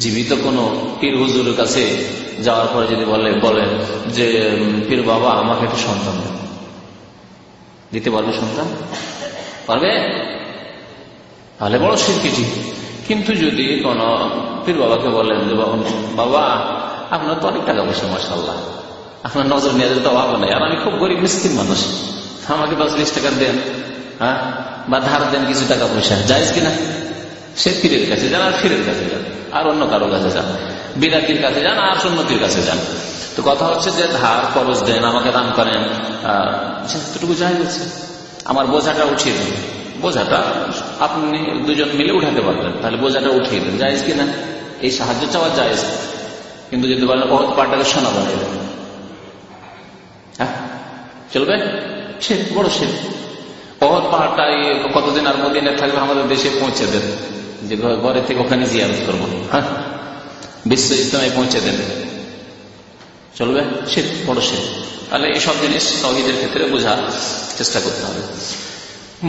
জীবিত কোন পীর হুজুরের কাছে যাওয়ার পরে যদি বলেন যে পীর বাবা আমাকে একটু সন্তান দেন, দিতে পারবে? সন্তান পারবে? তাহলে বড় শিরক এটি। কিন্তু যদি কোন পীর বাবাকে বলেন যে বাবা আপনার তো অনেক টাকা পয়সা, মাশাআল্লাহ, আপনার নজর নিয়ে তো অভাব নেই, আর আমি খুব গরিব মিসকিন মানুষ, আমাকে 10-20 টাকা দেন, বা ধার দেন কিছু টাকা পয়সা, জায়েজ কিনা? সে পীরের কাছে যান, আর পীরের কাছে যান, আর অন্য কারো কাছে যান, বিরাতির কাছে যান, আর সুন্নতির কাছে যান। তো কথা হচ্ছে যে ধার খরচ দেন, আমাকে দান করেন, যতটুকু জায়েজ আছে, আমার বোঝাটা উঠিয়ে দেন, বোঝাটা আপনি দুজন মিলে উঠাতে পারতেন, তাহলে বোঝাটা উঠিয়ে দেন, জায়েজ কিনা? এই সাহায্য চাওয়া জায়েজ। কিন্তু যদি বলেন ওহদ পাহাড়টাকে সোনা বানিয়ে দেন, হ্যাঁ চলবে? সে বড় সে ওহদ পাহাড়টা কতদিন আর মদিনায় থাকবে, আমাদের দেশে পৌঁছে দেন, যে ঘরে থেকে ওখানে জিয়ারত করবো, হ্যাঁ বিশ্ব ইজতেমায় পৌঁছে দেন, চলবে? সে বড় সে। তাহলে এইসব জিনিস তাওহীদের ক্ষেত্রে বোঝার চেষ্টা করতে হবে।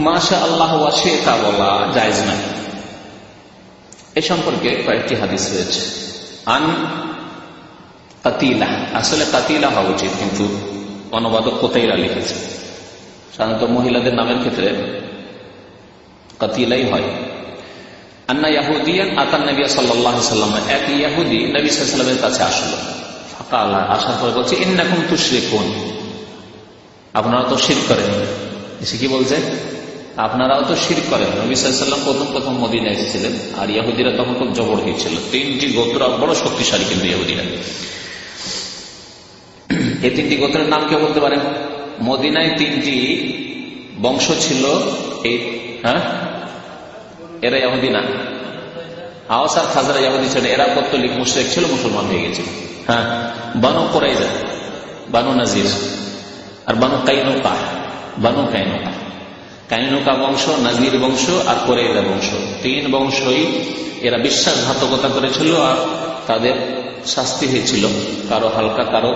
মাশা আল্লাহ ওয়া শি'তা বলা জায়েজ নাই। এ সম্পর্কে কয়েকটি হাদিস রয়েছে। আন কাতিলা, আসলে কাতিলা হওয়া উচিত, কিন্তু অনুবাদক কোতাইলা লিখেছে। সাধারণত মহিলাদের নামের ক্ষেত্রে কাতিলাই হয়। আন্না ইয়াহুদিয়ান আতান নবী সাল্লাল্লাহু আলাইহি ওয়াসাল্লাম, এক ইহুদি নবী সাল্লাল্লাহু আলাইহি ওয়াসাল্লামের কাছে আসলো। ফাকালা, আসার পরে বলছে ইন্নাকুম তুশরিকুন, আপনারা তো শিরক করেন। এসে কি বলছে? আপনারাও তো শিরক করেন। নবী সাল্লাল্লাহু আলাইহি ওয়াসাল্লাম প্রথম মদিনায় এসেছিলেন, আর ইহুদিরা তখন খুব জবর হয়েছিল। 3টি গোত্র বড় শক্তিশালী, কিন্তু ইহুদিরা। এই 3টি গোত্রের নাম কেউ বলতে পারেন? মদিনায় 3টি বংশ ছিল, এই হ্যাঁ এরা ইহুদি না, আওস আর খাজরা ইহুদি ছিল, এরা পত্তলিক মুশরিক ছিল, মুসলমান হয়ে গেছিল। হ্যাঁ, বানু কুরাইজা, বানু নাজির আর বানু কাইনুকা। বানু কাইনুকা, কাইনুকা বংশ, নাজির বংশ আর কুরাইজা বংশ, 3 বংশই এরা বিশ্বাসঘাতকতা করেছিল, আর তাদের শাস্তি হয়েছিল, কারো হালকা কারো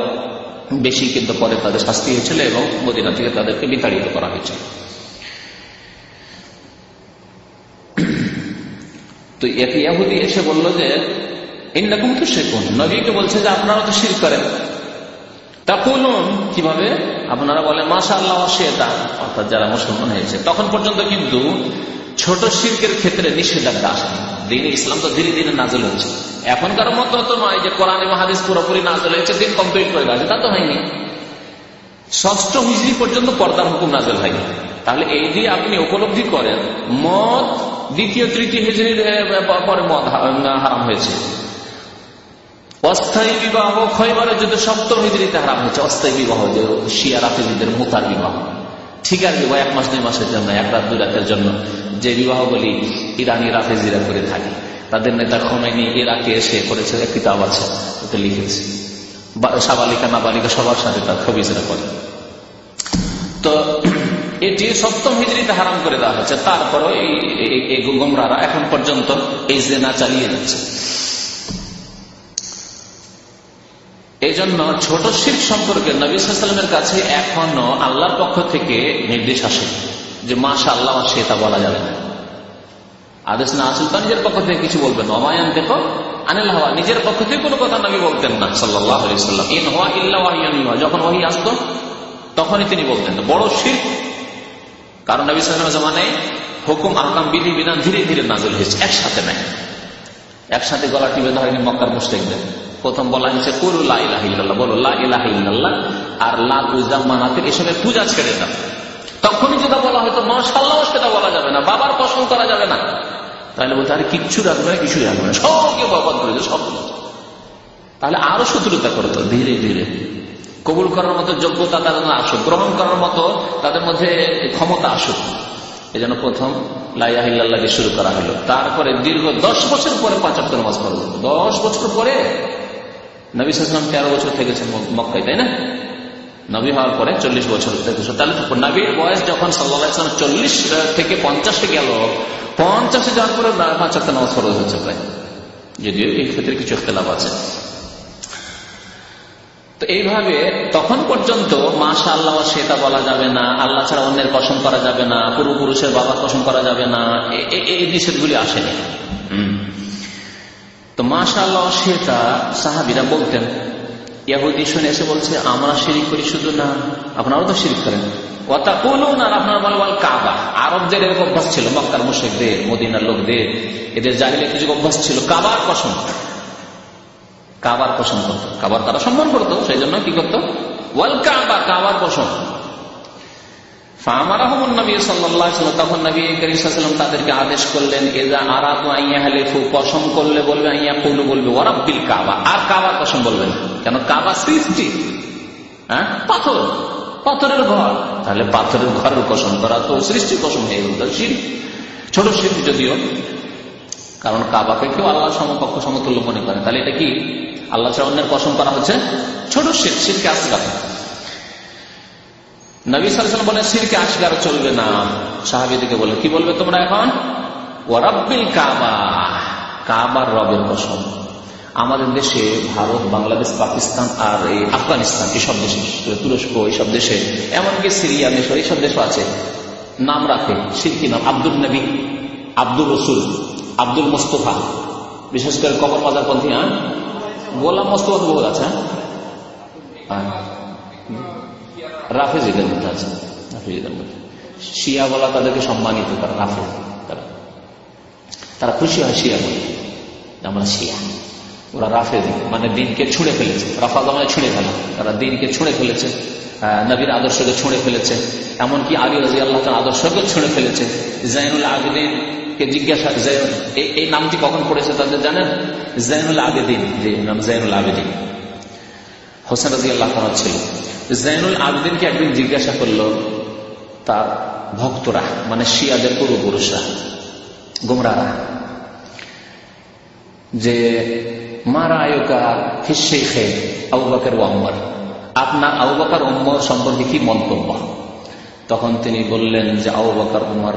বেশি, কিন্তু পরে তাদের শাস্তি হয়েছিল এবং মদিনা থেকে তাদেরকে বিতাড়িত করা হয়েছিল। তো এক ইহুদি এসে বলল যে ইন্নাকুম তুশরিকুন, নবীকে বলছে যে আপনারা তো শিরক করেন। তাকুলুন, কিভাবে? আপনারা বলেন মাশাআল্লাহ ওয়া শি'তা, অর্থাৎ যারা মুসলমান হয়েছে। তখন পর্যন্ত কিন্তু ছোট শিরকের ক্ষেত্রে নিষেধাজ্ঞা আসেনি। দ্বীন ইসলাম তো ধীরে ধীরে নাযিল হচ্ছে। এখনকার মতো তো নয় যে কোরআন এবং হাদিস পুরোপুরি নাযিল হয়েছে, দিন কমপ্লিট করে গেছে, তা তো হয়নি। 6ষ্ঠ হিজরি পর্যন্ত পর্দার হুকুম নাযিল হয়নি। তাহলে এই দিয়ে আপনি উপলব্ধি করেন মদ 2য় 3য় হিজরির পরে মদ হারাম হয়েছে। অস্থায়ী বিবাহ খয়বরের যুদ্ধে 7ম হিজরিতে হারাম হয়েছে। অস্থায়ী বিবাহ, যে শিয়া রাফেজীদের মুতার বিবাহ, ঠিকার বিবাহ, 1 মাস 2 মাসের জন্য, 1 রাত 2 রাতের জন্য, যে বিবাহগুলি ইরানি রাফেজীরা করে থাকে। তাদের নেতা খোমেনি ইরাকে এসে করেছে, এক কিতাব আছে, ওতে লিখেছে সাবালিকা নাবালিকা সবার সাথে তার খবিজরা করে। তো এটি 7ম হিজরিতে হারাম করে দেওয়া হয়েছে। তারপরে এই গোমরারা এখন পর্যন্ত এই জিনা চালিয়ে যাচ্ছে। এই জন্য ছোট শিরক সম্পর্কে নবী সাল্লাল্লাহু আলাইহি ওয়াসাল্লামের কাছে এখনো আল্লাহর পক্ষ থেকে নির্দেশ আসে যে মাশাআল্লাহ ওয়া শি'তা বলা যাবে না। আদেশ না আসলে তো নিজের পক্ষ থেকে কিছু বলবেন না। ওয়া ইয়ানতিকু আনিল হাওয়া, নিজের পক্ষ থেকে কোনো কথা নবী বলতেন না সাল্লাল্লাহু আলাইহি ওয়াসাল্লাম। ইন হুয়া ইল্লা ওয়াহয়ুন ইউহা, যখন ওহী আসতো তখনই তিনি বলতেন। বড় শিরক, কারণ নবী সাল্লাল্লাহু আলাইহি ওয়াসাল্লামের জামানায় হুকুম আহকাম বিধি বিধান ধীরে ধীরে নাযিল হয়েছে, একসাথে নাই। একসাথে গলা টিপে ধরেনি মক্কার মুশরিকদের। প্রথম বলা হয়েছে কুলু লা ইলাহা ইল্লাল্লাহ, বলো লা ইলাহা ইল্লাল্লাহ, আর লাত উযযা মানাতের এসবের পূজা ছেড়ে দাও। তখনই যেটা বলা হয়তো মাশাআল্লাহ সেটা বলা যাবে না, বাবার কসম করা যাবে না। তাহলে বলতে আরে কিচ্ছু রাখবে না, কিছুই রাখবে না, সবকে বরবাদ করে দেবে, সব। তাহলে আরো শত্রুতা করতো ধীরে ধীরে। কবুল করার মতো যোগ্যতা তাদের না আসুক, গ্রহণ করার মতো তাদের মধ্যে ক্ষমতা আসুক। এই জন্য প্রথম লা ইলাহা ইল্লাল্লাহ দিয়ে শুরু করা হলো। তারপরে দীর্ঘ 10 বছর পরে 5 ওয়াক্ত নামাজ পড়া হলো। 10 বছর পরে নবী সাল্লাল্লাহু আলাইহি ওয়াসাল্লাম 13 বছর থেকেছেন মক্কায়, তাই না? নবী হওয়ার পরে 40 বছর থেকেছে। তাহলে নবীর বয়স যখন সাল্লাল্লাহু আলাইহি ওয়াসাল্লাম 40 থেকে 50 গেল, 50 যাওয়ার পরে 5 ওয়াক্ত নামাজ পড়া হচ্ছে প্রায়, যদিও এই ক্ষেত্রে কিছু ইখতিলাফ আছে। তো এইভাবে তখন পর্যন্ত মাশাআল্লাহ ওয়া শি'তা বলা যাবে না, আল্লাহ ছাড়া অন্যের কসম করা যাবে না, পূর্বপুরুষের বাবার কসম করা যাবে না, এই নিষেধগুলি আসেনি। তো মাশাআল্লাহ ওয়া শি'তা সাহাবীরা বলতেন। ইহুদি শুনে এসে বলছে আমরা শিরক করি শুধু না, আপনারাও তো শিরক করেন। ওয়া তাকুলুন, আর আপনারা বলেন ওয়াল কাবা। আরবদের এরকম অভ্যাস ছিল, মক্কার মুশরিকদের, মদিনার লোকদের, এদের জাহিলিয়াতের যুগে অভ্যাস ছিল কাবার কসম, কাবার কসম করতো। কাবার তারা সম্মান করতো, সেই জন্য কি করতো? ওয়াল কাবা, কাবার কসম। ফামারাহুমুন নবী সাল্লাল্লাহু আলাইহি ওয়াসাল্লাম, তখন নবী করিম সাল্লাল্লাহু আলাইহি ওয়াসাল্লাম তাদেরকে আদেশ করলেন ইযা আরাদু আইয়াহলিফু, কসম করলে বলবে আইয়াকুলু, বলবে ওয়া রাব্বিল কাবা, আর কাবার কসম বলবেন। কেন? কাবা সৃষ্টি, হ্যাঁ পাথর, পাথরের ঘর, তাহলে পাথরের ঘরের কসম করা তো সৃষ্টি কসম হয়ে গেল, শিরক। ছোট শিরক যদিও, কারণ কাবাকে কেউ আল্লাহ সমকক্ষ সমতুল্য মনে করে, তাহলে এটা কি আল্লাহ ছাড়া অন্যের কসম করা হচ্ছে ছোট শিরক, শিরকে আসগার। নবী সাল্লাল্লাহু আলাইহি ওয়াসাল্লাম বলেন শিরকে আসগার চলবে না। সাহাবীদেরকে বলে কি বলবে তোমরা এখন? ওয়া রাব্বিল কাবা, কাবার রবের কসম। আমাদের দেশে ভারত, বাংলাদেশ, পাকিস্তান আর এই আফগানিস্তান এসব দেশে, তুরস্ক এইসব দেশে, এমনকি সিরিয়া, মিশর এইসব দেশও আছে, নাম রাখে শিরকি নাম, আব্দুল নবী, আব্দুল রসুল, আব্দুল মোস্তফা, বিশেষ করে কবর মাজারপন্থী, গোলাম মোস্তফা তো বহু আছে, রাফেজিদের মধ্যে আছে, রাফেজিদের মধ্যে শিয়া বলা তাদেরকে সম্মানিত করা, রাফেজ তারা খুশি হয় শিয়া বলে, আমরা শিয়া, ওরা রাফেজি মানে দিনকে ছুঁড়ে ফেলেছে, রাফাজা মানে ছুঁড়ে ফেলা, তারা দিনকে ছুঁড়ে ফেলেছে, নবীর আদর্শকে ছুঁড়ে ফেলেছে, এমনকি আলী রাদিয়াল্লাহু তাআলা আদর্শকে ছুঁড়ে ফেলেছে। জাইনুল আবেদিন কে জিজ্ঞাসা, এই নামটি কখন পড়েছে তাদের জানেন? জাইনুল আবেদিন, যে নাম জাইনুল আবেদিন হোসেন রাদিয়াল্লাহু তাআলা ছিল। জাইনুল আবেদিনকে একদিন জিজ্ঞাসা করলো তার ভক্তরা, মানে শিয়াদের পূর্বপুরুষরা, গোমরারা, যে মা রায়ুকা ফি শাইখে আবু বকর ওয়া উমর, আপনার আবু বকর উমর সম্পর্কে কি মন্তব্য? তখন তিনি বললেন যে আবু বকর উমর